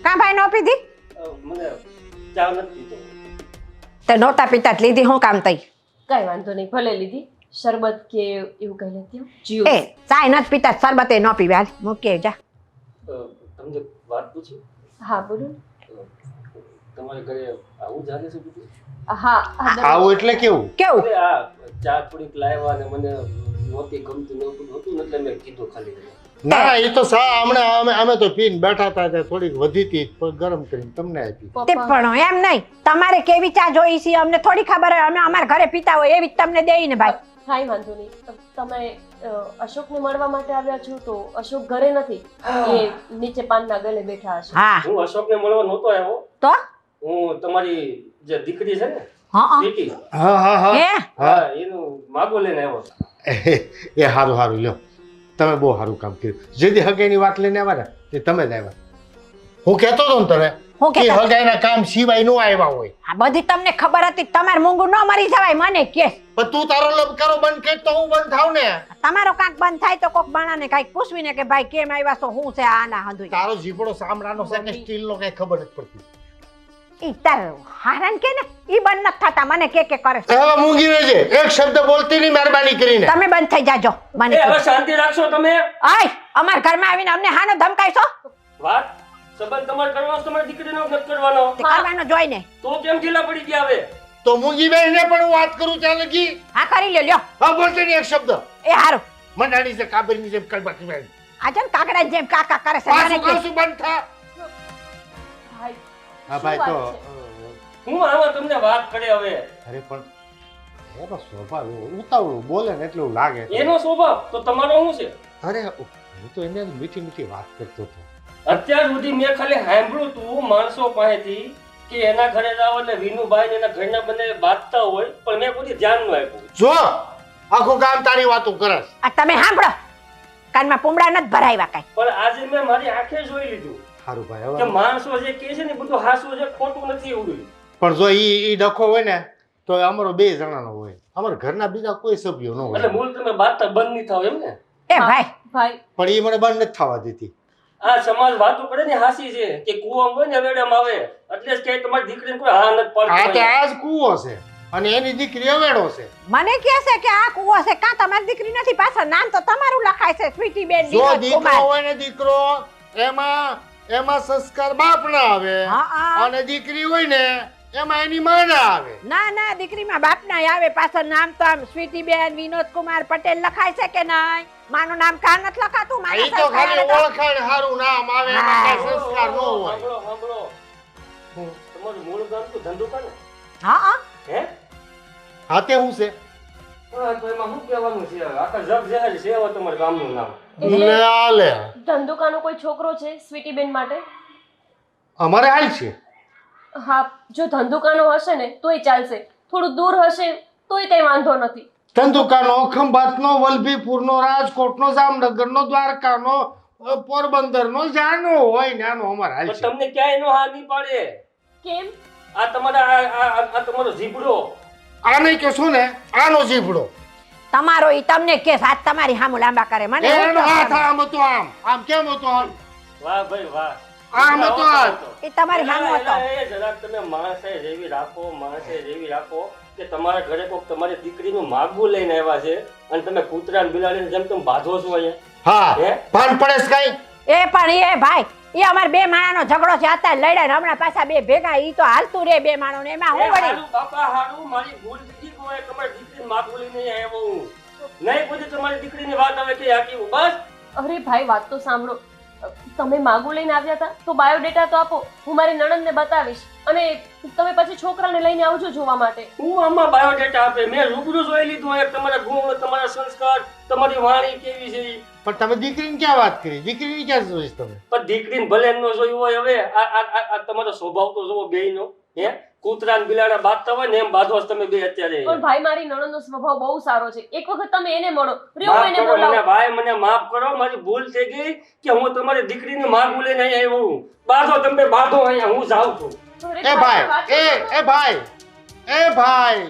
કાં ભાઈ નો પીધી? તે નહોતા પીતા જ લીધી. હું કામ તઈ? કઈ વાંધો નહીં, ભલે લીધી. શરબત કે એવું કઈ લેતી આવો. જીઓ. એ ચાય નથી પીતા, શરબતે ન પીવે. હાલ મૂકીએ જા. તમને વાત પૂછી, હા બોલો. તમારે ઘરે આવું ચાલે છે બધું? હા હા, આવું એટલે કેવું? કેવું? અરે આ ચા થોડીક લાવ્યા ને મને નહોતી ગમતી નહોતું એટલે મેં કીધું ખાલી. ના એ તો સા હમણાં અમે તો પીને બેઠા હતા ત્યાં થોડીક વધી હતી પણ ગરમ કરીને તમને આપી. તે પણ એમ નહીં, તમારે કેવી ચા જોઈ છે અમને થોડી ખબર હોય. અમે અમારા ઘરે પીતા હોય એવી જ તમને દેઈ ને ભાઈ. કાંઈ વાંધો નહીં. તમે અશોકને મળવા માટે આવ્યા છો તો અશોક ઘરે નથી, એ નીચે પાનના ગલે બેઠા હશે. હા હું અશોકને મળવા નહોતો આવ્યો. તો હું તમારી જે દીકરી છે ને હા સ્વીટી, હા હા હા હે હા એનું માગો લઈને આવ્યો. એ સારું સારું લ્યો, તમે બહુ સારું કામ કર્યું. જેથી હગાઈની વાત લઈને આવ્યા ને તે તમે જ આવ્યા. હું કહેતો હતો ને તને હું કે કહેતો? હગાઈના કામ સિવાય નો આવ્યા હોય. આ બધી તમને ખબર હતી, તમારે મૂંગું ન મરી જવાય મને કે પણ તું તારો લપ કરો બંધ કર તો હું બંધ થાવ ને. તમારો કાંક બંધ થાય તો કોક બાણાને કાંઈક પૂછવીને કે ભાઈ કેમ આવ્યા છો, શું છે આના હંધુય. તારો જીપડો સામડાનો છે કે સ્ટીલનો કઈ ખબર નથી પડતી. ઈ તાર હારાન કે ને ઈ બંધ નથી થતા, મને કે કરે છે. હવે મૂંગી રહેજે, એક શબ્દ બોલતી નહીં મહેરબાની કરીને. તમે બંધ થઈ જાજો મને એ હવે શાંતિ રાખશો તમે. આય અમાર ઘરમાં આવીને અમને હાનો ધમકાઈશો વાત સંબંધ તમારે કરવાનો, તમારી દીકરીનો નથી કરવાનો. તે કરવાનો જોઈને તો કેમ ઢીલા પડી ગયા હવે? તો મૂંગી બેહીને પણ હું વાત કરું ત્યાં લગી. હા કરી લ્યો લ્યો. હા બોલતી નહીં એક શબ્દ. એ હારું મંડાણી છે કાબરની જેમ કડબા કડબા. આજે કાકડા જેમ કાકા કરે છે મને પાછું કે કહું છું બંધ થા. ભાઈ હા ભાઈ શું તો વાત હું આમાં તમને વાત કરે હવે. અરે પણ એનો સ્વભાવ એવો ઉતાવળું બોલે ને એટલે એવું લાગે. એનો સ્વભાવ તો તમારો શું છે? અરે હું તો એને મીઠી મીઠી વાત કરતો હતો. અત્યાર સુધી મેં ખાલી સાંભળ્યું તું માણસો પાસેથી કે એના ઘરે જાવ એટલે વિનુભાઈ ને એના ઘરના બંને બાંધતા હોય, પણ મેં કોઈ ધ્યાન ન આપ્યું. જો આખું ગામ તારી વાતો કરસ. આ તમે સાંભળો, કાનમાં પુમડા નથી ભરાવ્યા કાંઈ. પણ આજે મેં મારી આંખે જોઈ લીધું સારું ભાઈ કે હવે માણસો જે કહે છે ને બધું હાસું છે, ખોટું નથી એવું. પણ જો ઈ ડખો હોય ને તો એ અમારો 2 જણાનો હોય, અમારા ઘરના બીજા કોઈ સભ્યો ન એટલે હોય. મૂળ તમે બાંધતા બંધ નહીં થાવ એમ ને? એ ભાઈ ભાઈ પણ ઈ મને બંધ નથી થવા દેતી. આ સમાજ વાતો કરે ને હાસી છે કે કુવામાં હોય ને વેડમ આવે એટલે જ કે તમારી દીકરીને કોઈ હા નથી આ તે પડતી. આ જ કૂવો છે અને એની દીકરી અવેડો છે. મને કહે છે કે આ કૂવો છે, કાં તમારી દીકરી નથી, પાછળ નામ તો તમારું લખાય છે સ્વીટી બેન જો વિનોદ દીકરો કુમાર. હોય ને દીકરો એમાં સંસ્કાર બાપના આવે હા, હા. અને દીકરી હોય ને એમાં એની માના આવે. ના ના દીકરીમાં બાપના આવે, પાછળ નામ તો આમ સ્વીટી બેન વિનોદ કુમાર પટેલ લખાય છે કે નહીં? માનું નામ કાં નથી લખાતું? મારા ઈ તો સંસ્કાર ખાલી આવે તો. ઓળખાણ હારું નામ આવે એમાં હા. કાંઈ સંસ્કાર ન હોય. સાંભળો સાંભળો, તમારું મૂળ ગામ તો ધંધુકા ને? હા હા હે? હા તે શું છે? હા, તો એમાં શું કહેવાનું છે? આખા જગ જાહેર છે હવે તમારા ગામનું નામ. લે આ લે ધંધુકાનો કોઈ છોકરો છે સ્વીટીબેન માટે? અમારે હાલ છે. હા, જો ધંધુકાનો હશે ને તોય ચાલશે, થોડું દૂર હશે તોય કઈ વાંધો નથી. ધંધુકાનો, ખંભાતનો, વલભીપુરનો, રાજકોટનો, જામનગરનો, દ્વારકાનો, પોરબંદરનો જાનો હોય ને આનો અમારે હાલ પણ છે. તમને ક્યાંય નો હા નહીં પાડે. કેમ? આ તમારા આ તમારો જીભડો. આ નહીં કે શું ને આનો જીભડો તમારો ઈ તમને કે હાથ તમારી સામું લાંબા કરે મને શું એનો હાથ ખબર? આમ હતો આમ કેમ હતો આમ વાહ ભાઈ વાહ. આમ હતો હાથ. ઈ તમારી સામું હતો. એલા, જરાક તમે માણસે જેવી રાખો, માણસે જેવી રાખો કે તમારા ઘરે કોક તમારી દીકરીનું માગવું લઈને આવ્યા છે અને તમે કૂતરા ને બિલાડીને જેમ તમે બાંધો છો અહીંયા. હા હે? ભાન પડે છે કઈ? એ પણ એ ભાઈ ઈ અમાર બે માણાનો ઝઘડો છે, અત્યારે લડ્યા ને હમણાં પાછા બે ભેગા, ઈ તો હાલતું રે બે માણો ને એમાં એ હું વળી. હારું બાપા હારું, મારી ભૂલ થઈ ગઈ. તમારી દીકરીને માગવું લઈને આવ્યો હું. નહીં પછી તમારી દીકરીની વાત આવે કે આખી બસ. અરે ભાઈ વાત તો સાંભળો, તમે માગું લઈને આવ્યા હતા તો બાયોડેટા તો આપો, હું મારી નણંદને બતાવીશ અને તમે પછી છોકરાને લઈને આવજો જોવા માટે. હું આમાં બાયોડેટા આપે? મેં રૂબરૂ જોઈ લીધું એક તમારા ગુણ, તમારા સંસ્કાર, તમારી વાણી કેવી છે ઈ. પણ તમે દીકરીની ક્યાં વાત કરી? દીકરીની ક્યાં જોઈશ તમે? પણ દીકરીને ભલે ન જોયું હોય. હવે આ તમારો સ્વભાવ તો જોવો બેયનો. હે? કૂતરા ને બિલાડા બાંધતા હોય ને એમ બાંધો છો તમે બે અત્યારે. પણ ભાઈ મારી નણંદનો સ્વભાવ બહુ સારો છે, એક વખત તમે એને મળો. રહ્યો માફ એને કરો મને બોલાવો. ભાઈ, મને માફ કરો, મારી ભૂલ થઈ ગઈ કે હું તમારી દીકરીની માગું લઈને અહીંયા આવ્યો હું. બાંધો તમે બાંધો, અહીંયા હું જાઉં છું. અરે એ ભાઈ, ભાઈ વાત તો એ ભાઈ એ ભાઈ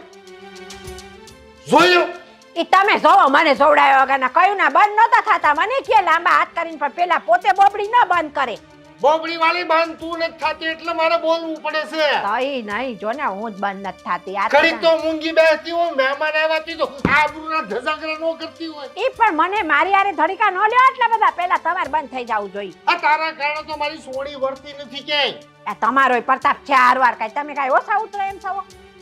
જોયું? ઈ તમે જોવો, મને જોવડાયો વગરના કયું ના બંધ નતા થતા. મને કે લાંબા હાથ કરીને, પણ પેલા પોતે બોબડી ન બંધ કરે બોબડી વાળી બાંધ તું નથી થતી એટલે મારે બોલવું પડે છે. તઈ નહીં જો ને હું જ બંધ નથી થતી. આ તો ઘડી તો મૂંગી બેસતી હોય, મહેમાન આવ્યા તો આબરૂના ધજાગરા ન કરતી હોય. ઈ પણ મને મારી હારે ધડીકા ન લ્યો એટલા બધા, પેલા તમારે બંધ થઈ જવું જોઈએ. આ તારા કારણે તો મારી સોડી વર્તી નથી ક્યાંય. આ તમારોય પ્રતાપ છે હારવાર, કાંઈ તમે કાંઈ ઓછા ઉતરો એમ છો?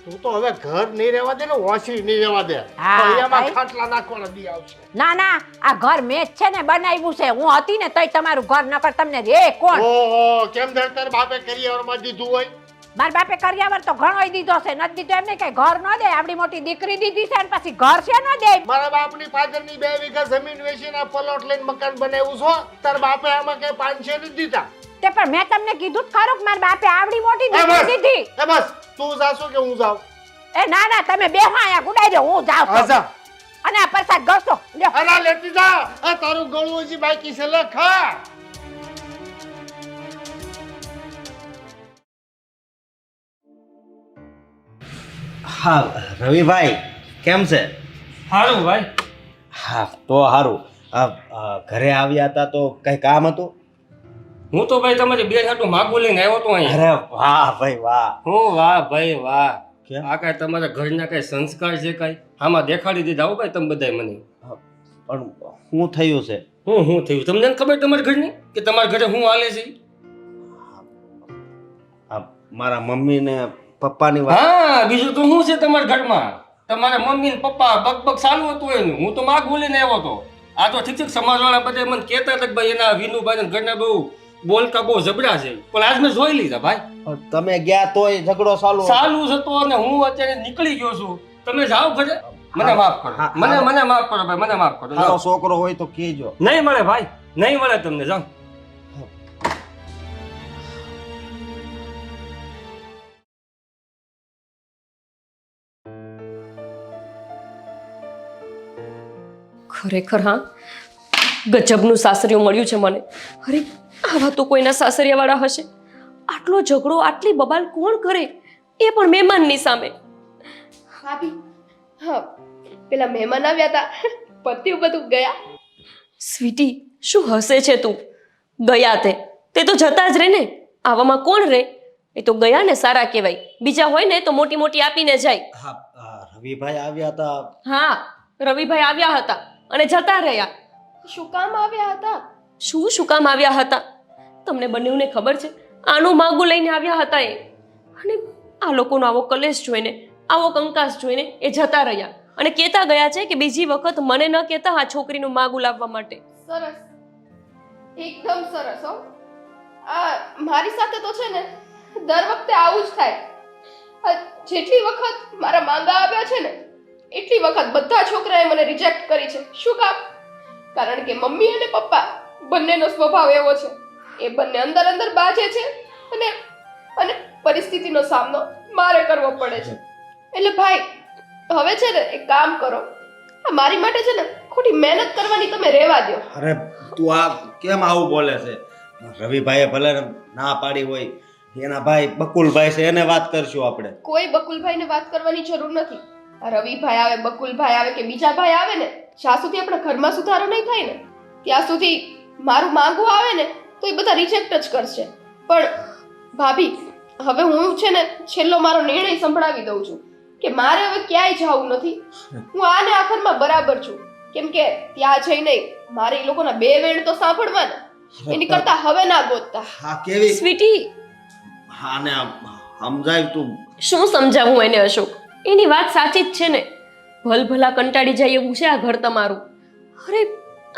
તું તો હવે ઘર નહીં રહેવા દે ને ઓછી નહીં રહેવા દે. હા, ફળિયામાં ભાઈ. ખાટલા નાખવાના દી આવશે. ના ના, આ ઘર મેં જ છે ને બનાવ્યું છે. હું હતી ને તોય તમારું ઘર નકર તમને રે કોણ? ઓહો કેમ તાર બાપે કરિયરમાં દીધું હોય? મારા બાપે કરિયાવર તો ઘણોય દીધો છે, નથી દીધો એમને કઈ ઘર ન દે. આપણી મોટી દીકરી દીધી છે અને પછી ઘર છે ન દે. મારા બાપની પાછળની 2 વીઘા જમીન વેચીને પ્લોટ લઈને મકાન બનાવ્યું છો. તાર બાપે આમાં કઈ 500 નથી દીધા. તે પણ મેં તમને કીધું જ ખરું કે મારા બાપે આવડી મોટી એ દીકરી બસ દીધી. એ બસ તું જાશો કે હું જાઉં? એ ના ના, તમે બેહો અહીંયા ગુડાઈ દો, હું જાઉં છું. આજા અને આ પ્રસાદ ગળશો લ્યો. અલા લેતી જા. આ તારું ગળું હજી બાકી છે, લે ખા. હા રવિભાઈ કેમ છે? સારું ભાઈ. હા તો સારું. ઘરે આવ્યા હતા તો કઈ કામ હતું? હું તો ભાઈ તમારી બે હાટું માગું લઈને આવ્યો તો અહીંયા. અરે વાહ ભાઈ વાહ. હું વાહ ભાઈ વાહ. કેમ? આ કાંઈ તમારા ઘરના કઈ સંસ્કાર છે કાંઈ આમાં દેખાડી દીધા હો ભાઈ તમે બધાય મને. પણ શું થયું છે? હું થયું તમને નથી ખબર તમારા ઘરની કે તમારા ઘરે હું હાલે છે? આ મારા મમ્મી ને પપ્પાની વાત. હા બીજું તો શું છે તમારા ઘરમાં? તમારા મમ્મી ને પપ્પા બકબક ચાલુ હતું એનું. હું તો માગ બોલીને આવ્યો હતો. આ તો ઠીક છે સમાજવાળા બધા મને કહેતા હતા કે ભાઈ એના વિનુભાઈ ને ઘરના બહુ બોલકા બહુ જબરા છે, પણ આજ મેં જોઈ લીધા ભાઈ. તમે ગયા તોય ઝઘડો ચાલુ હતો? ચાલુ જ હતો અને હું અત્યારે નીકળી ગયો છું. તમે જાઓ ઘરે. મને માફ કરો. હા, મને માફ કરો ભાઈ, મને માફ કરો. તારો જાઓ. છોકરો હોય તો કહેજો. નહીં મળે ભાઈ, નહીં મળે તમને. જાઓ. ખરેખર હા, ગજબનું સાસરિયું મળ્યું છે મને. અરે આવા તો કોઈના સાસરિયાવાળા હશે? આટલો ઝઘડો આટલી બબાલ કોણ કરે, એ પણ મહેમાનની સામે. ભાભી, હા પેલા મહેમાન આવ્યા હતા, પત્યું બધું ગયા. સ્વીટી, શું હસે છે તું? ગયા તે તો જતા જ રહે ને. આવામાં કોણ રહે? એ તો ગયા ને સારા કહેવાય. બીજા હોય ને તો મોટી મોટી આપીને જાય. હા રવિભાઈ આવ્યા હતા. હા, રવિભાઈ આવ્યા હતા અને જતા રહ્યા. શું કામ આવ્યા હતા? શું કામ આવ્યા હતા? તમને બંનેને ખબર છે? આનું માગું લઈને આવ્યા હતા એ. અને આ લોકોનો આવો કલેશ જોઈને, આવો કંકાસ જોઈને એ જતા રહ્યા અને કહેતા ગયા છે કે બીજી વખત મને ન કહેતા આ છોકરીનું માગું લાવવા માટે. સરસ, એકદમ સરસ. હો, આ મારી સાથે તો છે ને દર વખતે આવું જ થાય. જેટલી વખત મારા માંગા આવ્યા છે ને એટલી વખત બધા છોકરાએ મને રિજેક્ટ કરી છે. શું કામ? કારણ કે મમ્મી અને પપ્પા બંનેનો સ્વભાવ એવો છે. એ બંને અંદર અંદર બાજે છે અને પરિસ્થિતિનો સામનો મારે કરવો પડે છે. એટલે ભાઈ હવે છે ને એક કામ કરો, આ મારી માટે છે ને ખોટી મહેનત કરવાની તમે રહેવા દો. અરે તું આ કેમ આવું બોલે છે? રવિભાઈએ ભલે ના પાડી હોય, એના ભાઈ બકુલભાઈ છે એને વાત કરશું આપણે. કોઈ બકુલભાઈને વાત કરવાની જરૂર નથી. આ રવિભાઈ આવે, બકુલભાઈ આવે કે બીજા ભાઈ આવે ને, જ્યાં સુધી આપણા ઘરમાં સુધારો નહીં થાય ને ત્યાં સુધી મારું માંગવું આવે ને તો એ બધા રિજેક્ટ જ કરશે. પણ ભાભી, હવે હું છે ને છેલ્લો મારો નિર્ણય સંભળાવી દઉં છું કે મારે હવે ક્યાંય જવું નથી. હું આને આખરમાં બરાબર છું. કેમ કે ત્યાં જઈને મારે એ લોકોના બે વેણ તો સાંભળવાના. એની કરતા હવે ના ગોતતા. હા કેવી સ્વીટી, હા ને સમજાય તું. શું સમજાવું એને અશોક? એની વાત સાચી જ છે ને. ભલભલા કંટાળી જાય એવું છે આ ઘર તમારું. અરે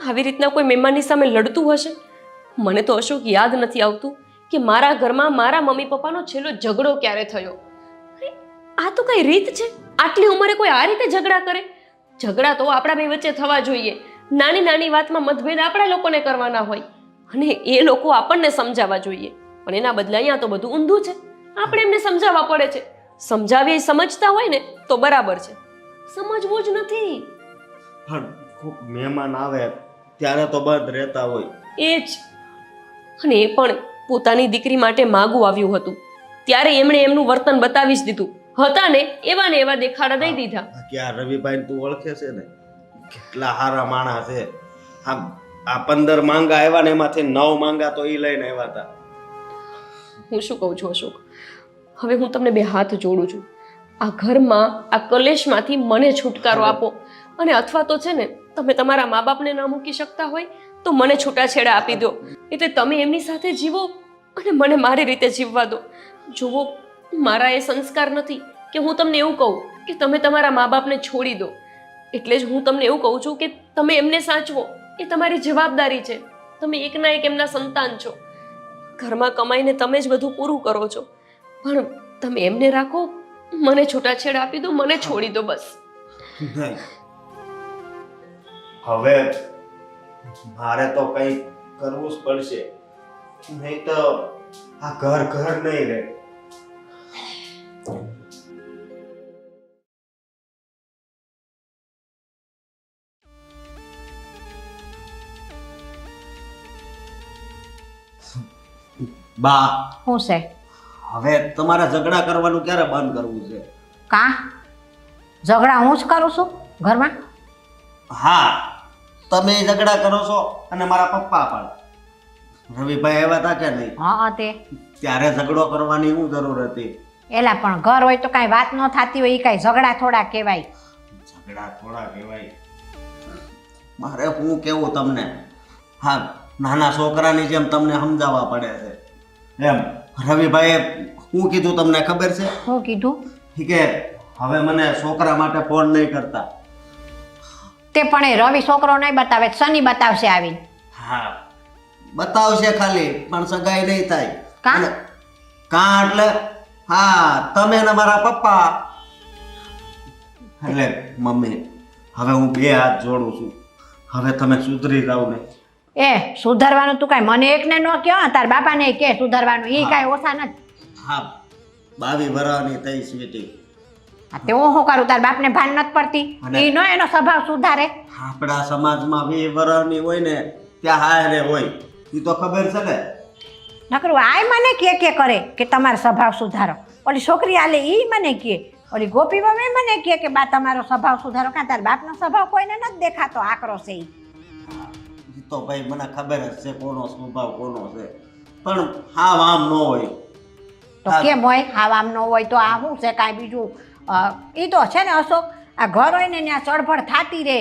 આવી રીતના કોઈ મહેમાનની સામે લડતું હશે? મને તો અશોક યાદ નથી આવતું કે મારા ઘરમાં મારા મમ્મી પપ્પાનો છેલ્લો ઝઘડો ક્યારે થયો. અરે આ તો કઈ રીત છે? આટલી ઉંમરે કોઈ આ રીતે ઝઘડા કરે? ઝઘડા તો આપણા બે વચ્ચે થવા જોઈએ. નાની નાની વાતમાં મતભેદ આપણા લોકોને કરવાના હોય અને એ લોકો આપણને સમજાવવા જોઈએ. પણ એના બદલે અહીંયા તો બધું ઊંધું છે. આપણે એમને સમજાવવા પડે છે. સમજાવીએ સમજતા હોય ને તો બરાબર છે, સમજવું જ નથી. પણ ખૂબ મહેમાન આવે ત્યારે તો બંધ રહેતા હોય. એ જ. અને એ પણ પોતાની દીકરી માટે માગું આવ્યું હતું ત્યારે એમણે એમનું વર્તન બતાવી જ દીધું. હતા ને એવા દેખાડા દઈ દીધા. કે આ રવિભાઈ તું ઓળખે છે ને, કેટલા સારા માણસ છે. આ 15 માંગા આવ્યા ને એમાંથી 9 માંગા તો ઈ લઈને આવ્યા હતા. હું શું કહું છું અશોક, હવે હું તમને બે હાથ જોડું છું. આ ઘરમાં આ કલેશમાંથી મને છુટકારો આપો. અને અથવા તો છે ને તમે તમારા મા બાપને ન મૂકી શકતા હોય તો મને છૂટાછેડા આપી દો. એટલે તમે એમની સાથે જીવો અને મને મારી રીતે જીવવા દો. જુઓ, મારા એ સંસ્કાર નથી કે હું તમને એવું કહું કે તમે તમારા મા બાપને છોડી દો. એટલે જ હું તમને એવું કહું છું કે તમે એમને સાચવો. એ તમારી જવાબદારી છે. તમે એકના એક એમના સંતાન છો. ઘરમાં કમાઈને તમે જ બધું પૂરું કરો છો, પણ તમે એમને રાખો, મને છૂટાછેડા આપી દો, મને છોડી દો બસ. નહીં, હવે મારે તો કંઈ કરવું જ પડશે, નહીં તો આ ઘર ઘર નહીં રહે. બા, શું છે? હવે તમારે ઝઘડા કરવાનું ક્યારે બંધ કરવું છે? કાં ઝઘડા હું જ કરું છું ઘરમાં? હા, તમે ઝઘડા કરો છો અને મારા પપ્પા પણ. રવિભાઈ આવ્યા હતા કે નહીં? હા તે ત્યારે ઝઘડો કરવાની શું જરૂર હતી? એલા પણ ઘર હોય તો કાંઈ વાત ન થતી હોય એ કાંઈ ઝઘડા થોડા કહેવાય? ઝઘડા થોડા કહેવાય. મારે શું કેવું તમને? હા, નાના છોકરાની જેમ તમને સમજાવવા પડે છે. એમ રવિભાઈએ શું કીધું તમને ખબર છે? શું કીધું? કે હવે મને છોકરા માટે ફોન નહીં કરતા. તે પણ એ રવિ છોકરો નહીં બતાવે, શનિ બતાવશે આવીને. હા, બતાવશે ખાલી, પણ સગાઈ નહીં થાય. કાં? અને કાં એટલે હા, તમે ને મારા પપ્પા. એટલે મમ્મી, હવે હું બે હાથ જોડું છું, હવે તમે સુધરી જાવ ને. એ સુધારવાનું તું કાંઈ મને એકને ન કહો, તાર બાપાને કે સુધારવાનું એ કાંઈ ઓછા નથી. હા, 22 વર્ષની થઈ સ્વીટી. તે હું શું કરું? તાર બાપને ભાન નથી પડતી? અને- એ નો એનો સ્વભાવ સુધારે? આપણા સમાજમાં 20 વર્ષની હોય ને ત્યાં હારે હોય, એ તો ખબર છે ને. નકરું આય મને કે કરે કે તમારો સ્વભાવ સુધારો. ઓલી છોકરી આલે ઈ મને કે, ઓલી ગોપી મમ્મી મને કે બા તમારો સ્વભાવ સુધારો. કાં તાર બાપનો સ્વભાવ કોઈને નથી દેખાતો, આકરો છે ઈ. ઈ તો ભાઈ મને ખબર જ છે કોનો સ્વભાવ કોનો છે, પણ હા આમ ન હોય. તો કેમ હોય? હાવ આમ ન હોય તો આ શું છે? કાંઈ બીજું એ તો છે ને અશોક, આ ઘર હોય ને ત્યાં ચળભળ થાતી રહે.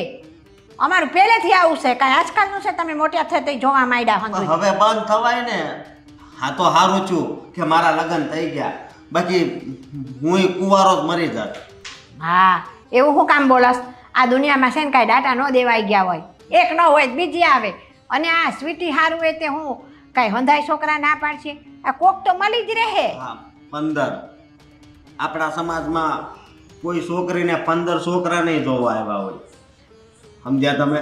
અમારું પહેલેથી આવું છે, કાંઈ આજકાલનું છે? તમે મોટા થતા જોવા માંડ્યા પણ હંધું. હવે બંધ થવાય ને. હા તો સારું છું કે મારા લગ્ન થઈ ગયા, બાકી હું કુંવારો જ મરી જાત. હા, એવું શું કામ બોલસ? આ દુનિયામાં છે ને કાંઈ ડાટા ન દેવાઈ ગયા હોય, એક ન હોય બીજી આવે. અને આ સ્વીટી હારું હોય તે હું કાંઈ હંધાઈ છોકરા ના પાડશે? આ કોક તો મળી જ રહે. હા, 15. આપણા સમાજમાં કોઈ છોકરીને 15 છોકરા નહીં જોવા આવ્યા હોય, સમજ્યા તમે?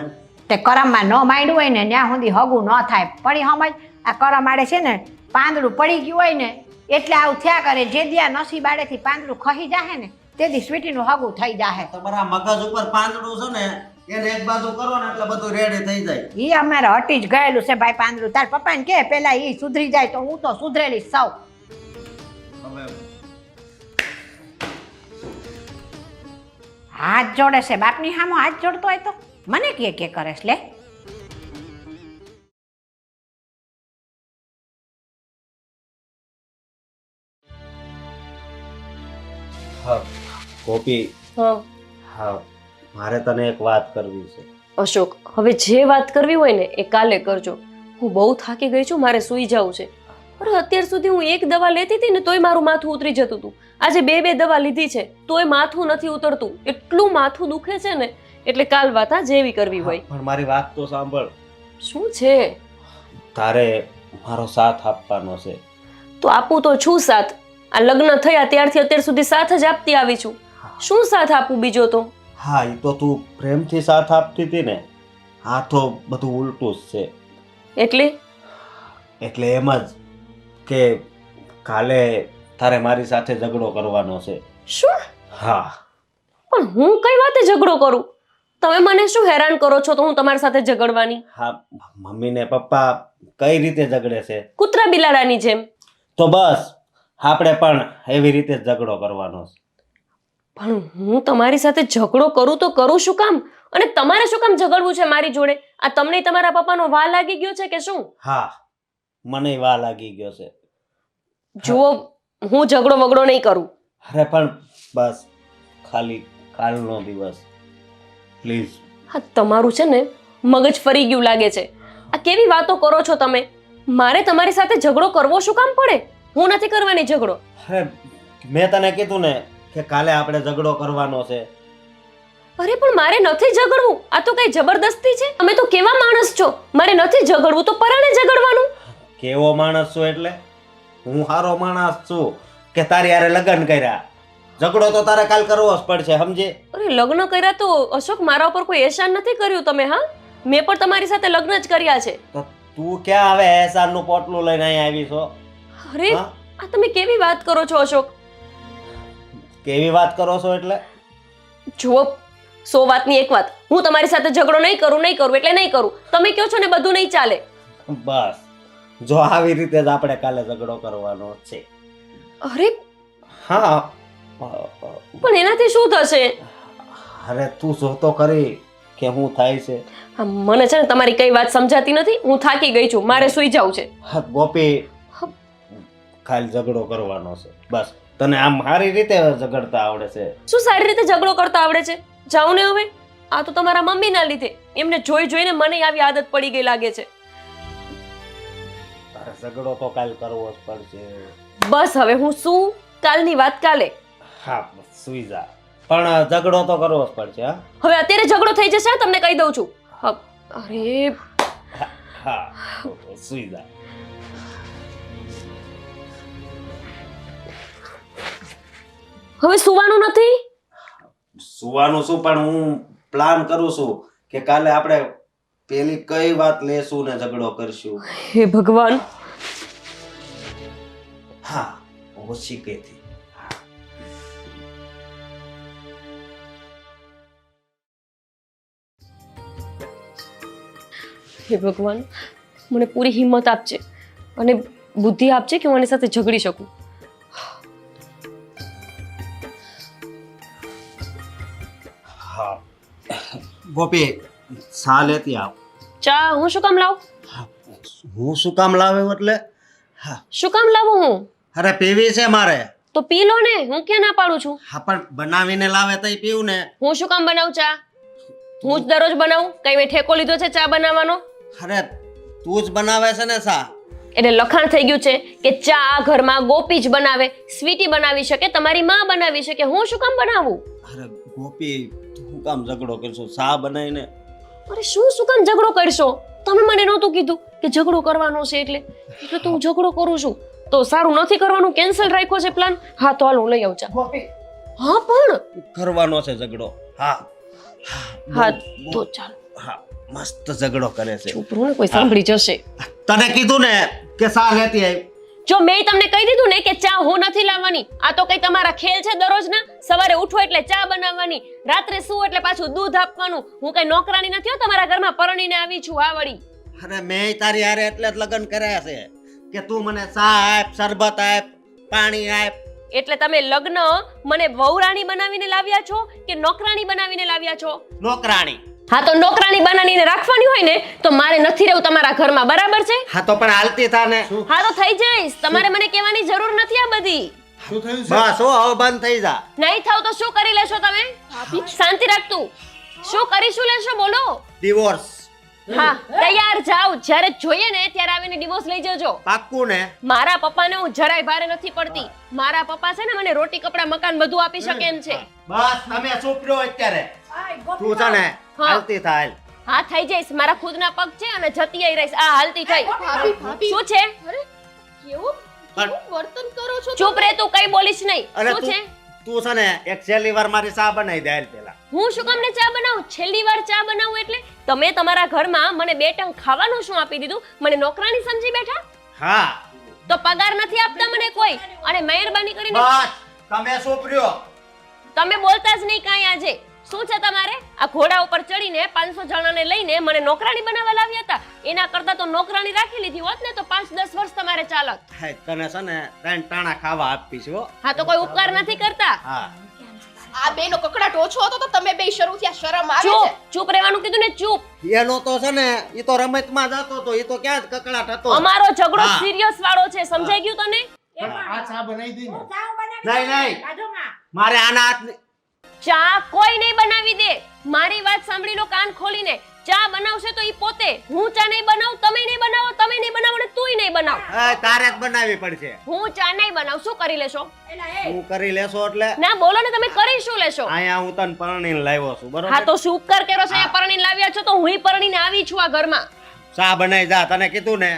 તે કરમમાં ન માંડ્યું હોય ને ત્યાં સુધી હગું ન થાય. પડી સમજ? આ કરમ આડે છે ને પાંદડું પડી ગયું હોય ને એટલે આવું થયા કરે. જે દિયા નસીબ આડેથી પાંદડું ખહી જાહે ને તે દી સ્વીટીનું હગું થઈ જાહે. તમારા મગજ ઉપર પાંદડું છે ને એને એક બાજુ કરો ને એટલે બધું રેડી થઈ જાય. ઈ અમારે હટી જ ગયેલું છે ભાઈ પાંદડું. તાર પપ્પાને કે પેલા ઈ સુધરી જાય તો હું તો સુધરેલી જ સૌ. હવે હાથ જોડે છે બાપની સામો હાથ જોડતો હોય તો મને કે કરે છે લે. હા ગોપી, હા હા મારે તને એક વાત કરવી છે. અશોક, હવે જે વાત કરવી હોય ને એ કાલે કરજો. હું બહુ થાકી ગઈ છું, મારે સૂઈ જવું છે. અરે અત્યાર સુધી હું એક દવા લેતી હતી ને તોય મારું માથું ઉતરી જતું હતું. આજે બે દવા લીધી છે તોય માથું નથી ઉતરતું. એટલું માથું દુખે છે ને, એટલે કાલ વાત આ જેવી કરવી હોય. પણ મારી વાત તો સાંભળ. શું છે? તારે મારો સાથ આપવાનો છે. તો આપું તો છું સાથ. આ લગ્ન થયા ત્યારથી અત્યાર સુધી સાથ જ આપતી આવી છું. શું સાથ આપું બીજો તો? હા, એ તો તું પ્રેમથી સાથ આપતી હતી ને. હા તો બધું ઉલટું જ છે. એટલે એમ જ કે કાલે તારે મારી સાથે ઝઘડો કરવાનો છે. શું? હા. પણ હું કઈ વાતે ઝઘડો કરું? તમે મને શું હેરાન કરો છો તો હું તમારી સાથે ઝઘડવાની? હા, મમ્મી ને પપ્પા કઈ રીતે ઝઘડે છે? કૂતરા બિલાડાની જેમ. તો બસ આપણે પણ એવી રીતે જ ઝઘડો કરવાનો છે. પણ હું તમારી સાથે ઝઘડો કરું તો કરું શું કામ? અને તમારે શું કામ ઝઘડવું છે મારી જોડે? આ તમને તમારા પપ્પાનો વા લાગી ગયો છે કે શું? હા, મને વા લાગી ગયો છે. જુઓ, હું ઝઘડો વગડો નહીં કરું. અરે પણ બસ ખાલી કાલનો દિવસ પ્લીઝ. હા, તમારું છે ને મગજ ફરી ગયું લાગે છે. આ કેવી વાતો કરો છો તમે? મારે તમારી સાથે ઝઘડો કરવો શું કામ પડે? હું નથી કરવાની ઝઘડો. અરે મેં તને કીધું ને કે કાલે આપણે ઝઘડો કરવાનો છે. અરે પણ મારે નથી ઝઘડવું. આ તો કઈ જબરદસ્તી છે? તમે તો કેવા માણસ છો? મારે નથી ઝઘડવું તો પરાણે ઝઘડવાનું. કેવો માણસ છું એટલે? હું સારો માણસ છું, કે તારી હારે લગ્ન કર્યા. ઝઘડો તો તારે કાલ કરવો જ પડશે, સમજે? અરે લગ્ન કર્યા તો અશોક મારા ઉપર કોઈ એહસાન નથી કર્યું તમે. હા, મેં પણ તમારી સાથે લગ્ન જ કર્યા છે. તો તું ક્યાં હવે એહસાનનું પોટલું લઈને અહીં આવી છો? અરે હા? આ તમે કેવી વાત કરો છો અશોક? કેવી વાત કરો છો એટલે? જુઓ, 100 વાતની એક વાત. હું તમારી સાથે ઝઘડો નહીં કરું એટલે નહીં કરું. તમે કહો છો ને બધું નહીં ચાલે. બસ જો આવી રીતે જ આપણે કાલે ઝઘડો કરવાનો છે. અરે હા, પણ એનાથી શું થશે? અરે તું જોતો કરી કે હું થાય છે. આ મને છે ને તમારી કઈ વાત સમજાતી નથી. હું થાકી ગઈ છું, મારે સૂઈ જવું છે. હા, ગોપી, ખાલી ઝઘડો કરવાનો છે બસ. તને આમ સારી રીતે ઝઘડતા આવડે છે? શું સારી રીતે ઝઘડો કરતા આવડે છે? જાઉં ને હવે. આ તો તમારા મમ્મીના લીધે. એમને જોઈને મને આવી આદત પડી ગઈ લાગે છે. તારે ઝઘડો તો કાલ કરવો જ પડશે. બસ હવે હું શું, કાલની વાત કાલે. હા, સુઈ જા, પણ ઝઘડો તો કરવો જ પડશે. હા હવે અત્યારે ઝઘડો થઈ જશે, હા, તમને કહી દઉં છું. અરે હા, સુઈ જા. હવે સુવાનું નથી? સુવાનું શું, પણ હું પ્લાન કરું છું કે કાલે આપણે પેલી કઈ વાત લેશું ને ઝઘડો કરશું. હે ભગવાન. હા, ઓછી કેથી. હે ભગવાન, મને પૂરી હિંમત આપજે અને બુદ્ધિ આપજે કે હું આની સાથે ઝઘડી શકું. હા, ગોપી, ચા લેતી આવ. ચા હું શું કામ લાવું? હું શું કામ લાવ્યો એટલે? હા, શું કામ લાવું હું? અરે પીવી છે મારે. તો પી લો ને, હું ક્યાં ના પાડું છું. હા, પણ બનાવીને લાવે તો પીવું ને. હું શું કામ બનાવું ચા? હું જ દરરોજ બનાવું? કઈ મેં ઠેકો લીધો છે ચા બનાવવાનો? અરે તું જ બનાવે છે ને ચા. એટલે લખાણ થઈ ગયું છે કે ચા આ ઘરમાં ગોપી જ બનાવે. સ્વીટી બનાવી શકે, તમારી માં બનાવી શકે, હું શું કામ બનાવું? અરે ગોપી, તું કામ ઝઘડો કરશો? ચા બનાવીને. અરે શું કામ ઝઘડો કરશો? તમે મને નહોતું કીધું કે ઝઘડો કરવાનો છે એટલે તો હું ઝઘડો કરું છું. તો સારું, નથી કરવાનું, કેન્સલ રાખ્યો છે પ્લાન. હા તો હાલ હું લઈ આવું ચા. ગોપી, હા પણ કરવાનો છે ઝઘડો. હા હા તો ચાલો. હા, મસ્ત ઝઘડો કરે છે. ચૂપ રહો ને, કોઈ સાંભળી જશે. તને કીધું ને કે ચા લેતી આવી. જો મેં તમને કહી દીધું ને કે ચા હું નથી લાવવાની. આ તો કઈ તમારા ખેલ છે દરરોજના? સવારે ઉઠો એટલે ચા બનાવવાની, રાત્રે સૂવો એટલે પાછું દૂધ આપવાનું. હું કઈ નોકરાની નથી હો, તમારા ઘરમાં પરણીને આવી છું. આ વળી અરે મેં તારી હારે એટલે જ લગ્ન કર્યા છે કે તું મને ચા આપ, શરબત આપ, પાણી આપ. એટલે તમે લગ્ન મને વહુરાણી બનાવીને લાવ્યા છો કે નોકરાણી બનાવીને લાવ્યા છો? નોકરાણી. હા તો નોકરાણી બનાવીને રાખવાની હોય ને તો મારે નથી રહેવું તમારા ઘરમાં, બરાબર છે? હા તો પણ હાલતી થા ને. હા તો થઈ જઈશ. તમારે મને કહેવાની જરૂર નથી આ બધી. શું થયું છે? બસ હો, હવે બંધ થઈ જા. નહીં થાવ તો શું કરી લેશો તમે? શાંતિ રાખતું. શું કરીશું લેશો બોલો? ડિવોર્સ. હા તૈયાર જાવ. જ્યારે જોઈએ ને ત્યારે આવીને ડિવોર્સ લઈ જજો. પાક્કું ને? મારા પપ્પાને હું જરાય ભારે નથી પડતી. મારા પપ્પા છે ને મને રોટી કપડા મકાન બધું આપી શકે એમ છે. બસ તમે ચૂપ રહો અત્યારે. તું છે ને હા. હાલતી થા હાલ. હા થઈ જઈશ. મારા ખુદના પગ છે અને જતી આઈ રહીશ. આ હાલતી થઈ. ભાભી શું છે? અરે કેવું પણ વર્તન કરો છો? ચૂપ રહે તું, કઈ બોલીશ નહીં. અરે શું છે? તું છે ને એક છેલ્લી વાર મારી ચા બનાવી દે હાલ પેલા. હું શું કામ ને ચા બનાવું? છેલ્લી વાર ચા બનાવું એટલે તમે તમારા ઘરમાં મને 2 ટંક ખાવાનું શું આપી દીધું? મને નોકરાણી સમજી બેઠા? હા, તો પગાર નથી આપતા મને કોઈ? અને મહેરબાની કરીને બસ તમે ચૂપ રહ્યો. તમે બોલતા જ નહીં કાંઈ. આજે શું છે તમારે? આ ઘોડા ઉપર ચડીને 500 જણાને લઈને મને નોકરાણી બનાવવા લાવ્યા હતા. એના કરતા તો નોકરાણી રાખી લીધી હોત ને તો 5-10 વર્ષ તમારે ચાલત. હાય, તને છે ને 3 ટાણા ખાવા આપીશ હો. હા તો કોઈ ઉપકાર નથી કરતા. હા, આ બેનો કકડાટ ઓછો હતો તો તમે બે શરૂ થયા. શરમ આવે ચૂપ છે? ચૂપ રહેવાનું કીધું ને, ચૂપ. એનો તો છે ને ઈ તો રમતમાં જતો તો, ઈ તો ક્યાં જ કકડાટ હતો. અમારો ઝઘડો હા. સિરિયસ વાળો છે, સમજાઈ ગયું તને? આ ચા બનાવી દી ને. નહીં. મારે આના હાથ ચા કોઈ નહીં બનાવી દે. મારી વાત સાંભળી લો કાન ખોલીને. ચા બનાવશે તો ઈ પોતે. હું ચા નહીં બનાવું, તમે નહીં બનાવો, તમે નહીં બનાવો ને તુંય નહીં બનાવ. તારે જ બનાવવી પડશે. હું ચા નહીં બનાવું. શું કરી લેશો? હું કરી લેશો એટલે ના બોલો ને, તમે કરી શું લેશો? અહીંયા હું તને પરણીને લાવ્યો છું, બરોબર? હા તો શું ઉપકાર કર્યો છે? અહીંયા પરણીને લાવ્યા છો તો હુંય પરણીને આવી છું આ ઘરમાં. ચા બનાવી જા. તને કીધું ને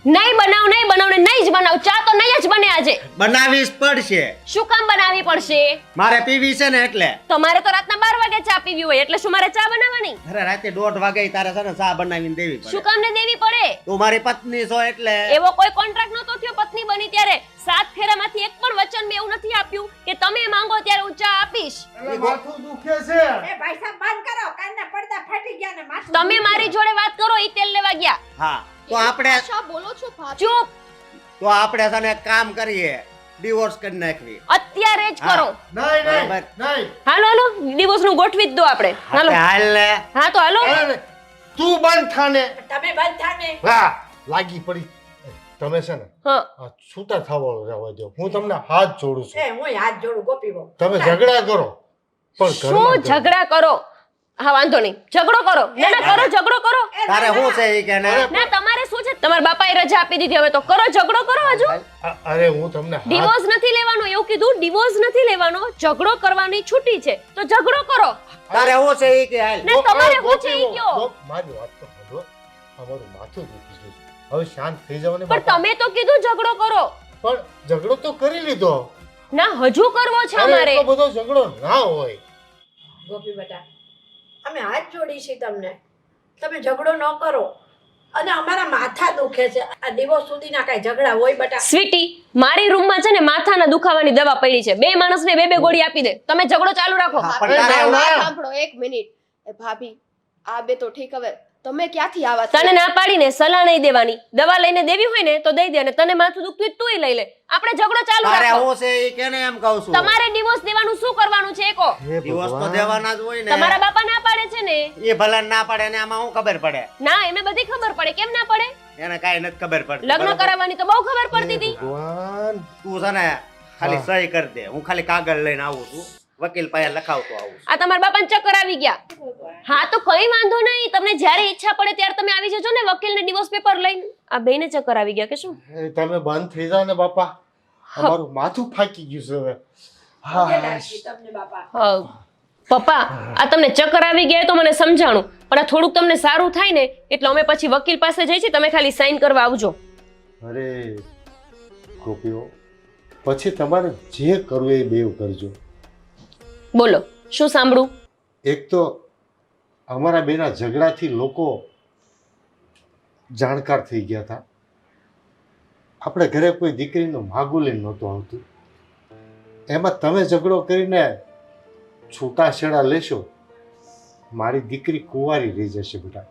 નહીં બનાવ ને નહીં જ બનાવ. ચા તો નહીં જ બને આજે. બનાવી જ પડશે. શું કામ બનાવવી પડશે? મારે પીવી છે ને એટલે. તમારે તો રાતના 12 વાગે ચા પીવી હોય એટલે શું મારે ચા બનાવવાની? અરે રાતે 1:30 વાગે તારે છે ને ચા બનાવીને દેવી પડે. શું કામ ને દેવી પડે? તું મારી પત્ની છો એટલે. એવો કોઈ કોન્ટ્રાક્ટ નતો થયો પત્ની બની ત્યારે. 7 ફેરામાંથી એક પણ વચન મેં એવું નથી આપ્યું કે તમે માંગો ત્યારે હું ચા આપીશ. એટલે માથું દુખે છે. એ ભાઈ સાહેબ બંધ કરો, કાનના પડદા ફાટી ગયા ને માથું તમે મારી જોડે વાત કરો ઈ તેલ લેવા ગયા. હા તો આપણે ભાષા બોલો છો ભાભી? ચૂપ. તો આપણે છે ને એક કામ કરીએ, ડિવોર્સ કરી નાખવી. અત્યારે જ કરો. નહીં નહીં બરાબર. નહીં. હાલો હાલો ડિવોર્સ નું ગોઠવી જ દો આપણે. હાલો હાલ ને. હા તો હાલો. અરે, તું બંધ થાને. તમે બંધ થાને. હા લાગી પડી. તમે છે ને હા આ છૂટા થવાળો રહેવા દો. હું તમને હાથ જોડું છું. એ હું હાથ જોડું ગોપી બહુ. તમે ઝઘડા કરો પણ શું ઘરમાં ઝઘડા કરો? હા વાંધો નહીં, ઝઘડો કરો. ના ના કરો, ઝઘડો કરો. તારે શું છે ઈ કે ને? ના તમારે શું છે? તમારા બાપાએ રજા આપી દીધી, હવે તો કરો, ઝઘડો કરો. હજુ અરે હું તમને હાથ ડિવોર્સ નથી લેવાનો એવું કીધું. ડિવોર્સ નથી લેવાનો, ઝઘડો કરવાની છૂટી છે તો ઝઘડો કરો. તારે શું છે ઈ કે હાલ. ને તમારે શું છે ઈ કયો? મારી વાત તો સાંભળો. અમારું માથું દુખી છે. હવે શાંત થઈ જાવ ને પણ બાપા. તમે તો કીધું ઝઘડો કરો. પણ ઝઘડો તો કરી લીધો. ના હજુ કરવો છે અરે અમારે. એટલો બધો ઝઘડો ના હોય. ગોપી બેટા અમે હાથ જોડી છે તમને, તમે ઝઘડો ન કરો. અને અમારા માથા દુખે છે. આ દિવસ સુધીના કઈ ઝઘડા હોય બેટા? સ્વીટી, મારી રૂમમાં છે ને માથાના દુખાવાની દવા પડી છે. 2 માણસને 2 ગોળી આપી દે. તમે ઝઘડો ચાલુ રાખો. હા, પણ તારે ના, વાત ના. સાંભળો એક મિનિટ. એ ભાભી આ બે તો ઠીક, હવે તમે ક્યાંથી આવા છો? તને ના પાડીને સલાહ નહીં દેવાની. દવા લઈને દેવી હોય ને તો દઈ દે, અને તને માથું દુખતું હોય તોય લઈ લે. આપણે ઝઘડો ચાલુ તારે રાખો. શું છે ઈ કે ને એમ કહું છું. તમારે ડિવોર્સ દેવાનું શું કરવાનું છે કો? હે ડિવોર્સ તો ભગવાન. દેવાના જ હોય ને. તમારા બાપા ના પાડે છે ને? એ ભલે ના પડે ને આમાં શું ખબર પડે? ના એમને બધી ખબર પડે. કેમ ના પડે? એને કાંઈ નથી ખબર પડતી. લગ્ન બરાબર? કરાવવાની તો બહુ ખબર પડતી હતી. ભગવાન તું છે ને ખાલી હા. સહી કરી દે, હું ખાલી કાગળ લઈને આવું છું, વકીલ પાસે લખાવતો આવું છું. આ તમારા બાપાને ચક્કર આવી ગયા. હા તો કઈ વાંધો નહીં, તમને જ્યારે ઈચ્છા પડે ત્યારે તમે આવી જજો ને વકીલને ડિવોર્સ પેપર લઈને. આ બેને ચક્કર આવી ગયા કે શું? એ તમે બંધ થઈ જાવ ને બાપા. અમારું માથું ફાકી ગયું છે હવે. હા તમને બાપા હા, પપ્પા આ તમને ચક્કર આવી ગયા એ તો મને સમજાણું, પણ આ થોડુંક તમને સારું થાય ને એટલે અમે પછી વકીલ પાસે જઈ છીએ. તમે ખાલી સાઈન કરવા આવજો. અરે ગોપીઓ, પછી તમારે જે કરવું એ બેવ કરજો. બોલો શું સાંભળું? એક તો અમારા બેના ઝઘડાથી લોકો જાણકાર થઈ ગયા હતા. આપણે ઘરે કોઈ દીકરીનું માગું લઈને નહોતું આવતું. એમાં તમે ઝઘડો કરીને છૂટાછેડા લેશો, મારી દીકરી કુંવારી રહી જશે બેટા.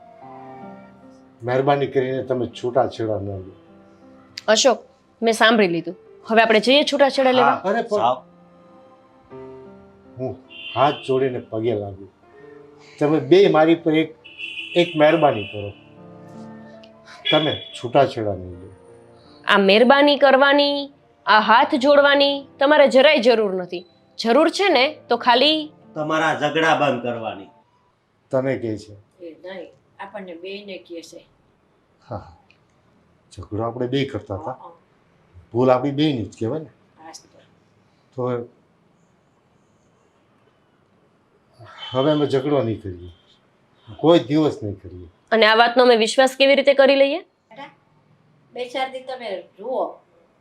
મહેરબાની કરીને તમે છૂટાછેડા ન લો. અશોક, મેં સાંભળી લીધું. હવે આપણે જઈએ છૂટાછેડા લેવા. અરે પણ સાવ. હું હાથ જોડીને પગે લાગુ. તમે બે મારી પર એક મહેરબાની કરો. તમે છૂટાછેડા નહીં લો. આ મહેરબાની કરવાની, આ હાથ જોડવાની તમારે જરાય જરૂર નથી. જરૂર છે ને તો ખાલી તમારા ઝઘડા બંધ કરવાની. તને કહે છે એ નહીં, આપણને બેયને કહે છે. હા, ઝઘડો આપણે બે કરતા હતા. ભૂલ આપણી બેની જ કહેવાય ને. હાસ તો. તો હવે અમે ઝઘડો નહીં કરીએ, કોઈ દિવસ નહીં કરીએ. અને આ વાતનો અમે વિશ્વાસ કેવી રીતે કરી લઈએ? બે ચાર દી તમે જુઓ.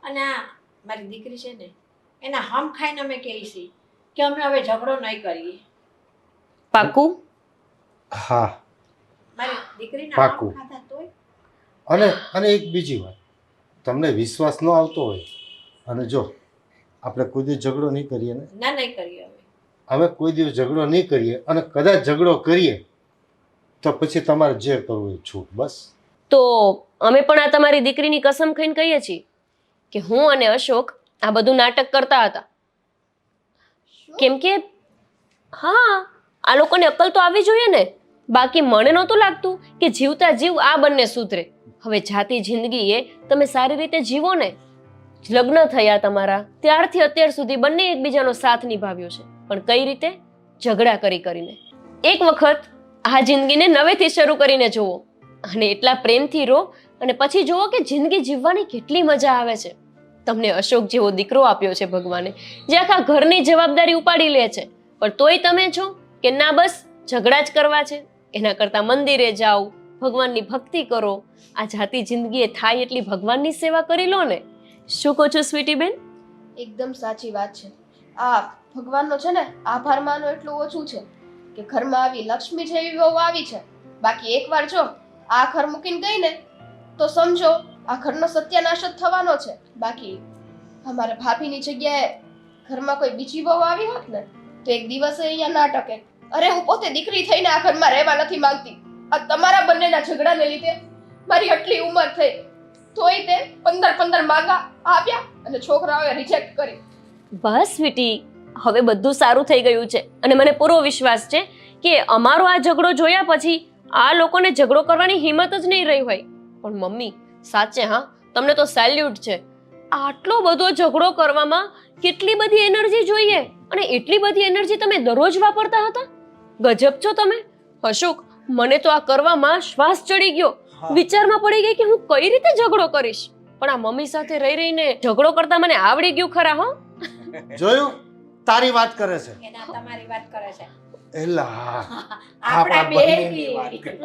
અને આ મારી દીકરી છે ને એના હમ ખાઈને અમે કહીએ છીએ કે અમે હવે ઝઘડો નહીં કરીએ. પાકું? હા, મારી દીકરીના પાકું. હમ ખાધા તોય અને એક બીજી વાત, તમને વિશ્વાસ ન આવતો હોય અને જો આપણે કોઈ દિવસ ઝઘડો નહીં કરીએ ને, ના નહીં કરીએ હવે. અમે કોઈ દિવસ ઝઘડો નહીં કરીએ અને કદાચ ઝઘડો કરીએ તો પછી તમારે જે કરવું એ છૂટ. બસ. તો અમે પણ આ તમારી દીકરીની કસમ ખાઈને કહીએ છીએ કે હું અને અશોક આ બધું નાટક કરતા હતા. કેમ કે હા, આ લોકોને અક્કલ તો આવી જોઈએ ને. બાકી મને નહોતું લાગતું કે જીવતા જીવ આ બંને સુધરે. હવે જાતી જિંદગી એ તમે સારી રીતે જીવો ને. લગ્ન થયા તમારા ત્યારથી અત્યાર સુધી બંને એકબીજાનો સાથ નિભાવ્યો છે, પણ કઈ રીતે? ઝઘડા કરીને. એક વખત આ જિંદગીને નવેથી શરૂ કરીને જુઓ અને એટલા પ્રેમથી રહો અને પછી જુઓ કે જિંદગી જીવવાની કેટલી મજા આવે છે. તમને અશોક જેવો દીકરો આપ્યો છે ભગવાને, જે આખા ઘરની જવાબદારી ઉપાડી લે છે, પણ તોય તમે છો કે ના બસ ઝઘડા જ કરવા છે. એના કરતાં મંદિરે જાઓ, ભગવાનની ભક્તિ કરો, આ જાતિ જિંદગીએ થાય એટલી ભગવાનની સેવા કરી લો ને. શું કહો છો સ્વીટી બેન? એકદમ સાચી વાત છે. આ ભગવાનનો છે ને આભાર માનો એટલું ઓછું છે કે ઘરમાં આવી લક્ષ્મી જેવી વહુ આવી છે. બાકી એકવાર જો આ ઘર મૂકીને ગઈ ને તો સમજો આ ઘરનો સત્યાનાશ જ થવાનો છે. બાકી અમારા ભાભીની જગ્યાએ ઘરમાં કોઈ બીજી વહુ આવી હોત ને તો એક દિવસે અહીંયા ના ટકે. અરે હું પોતે દીકરી થઈને આ ઘરમાં રહેવા નથી માંગતી. આ તમારા બંનેના ઝઘડાને લીધે મારી આટલી ઉંમર થઈ તોય તે 15 માંગા આવ્યા અને છોકરાઓએ રિજેક્ટ કરી. બસ સ્વીટી, હવે બધું સારું થઈ ગયું છે અને મને પૂરો વિશ્વાસ છે કે અમારો આ ઝઘડો જોયા પછી આ લોકોને ઝઘડો કરવાની હિંમત જ નહીં રહી હોય. પણ મમ્મી સાચે હા, તમને તો સેલ્યુટ છે. આટલો બધો ઝઘડો કરવામાં કેટલી બધી એનર્જી જોઈએ અને એટલી બધી એનર્જી તમે દરરોજ વાપરતા હતા. ગજબ છો તમે. અશોક, મને તો આ કરવામાં શ્વાસ ચડી ગયો. વિચારમાં પડી ગઈ કે હું કઈ રીતે ઝઘડો કરીશ, પણ આ મમ્મી સાથે રહી રહીને ઝઘડો કરતા મને આવડી ગયું ખરા. હો જોયું, તારી વાત કરે છે. એના તમારી વાત કરે છે. એલા આપણા બંનેની બેયની. વાત કરે.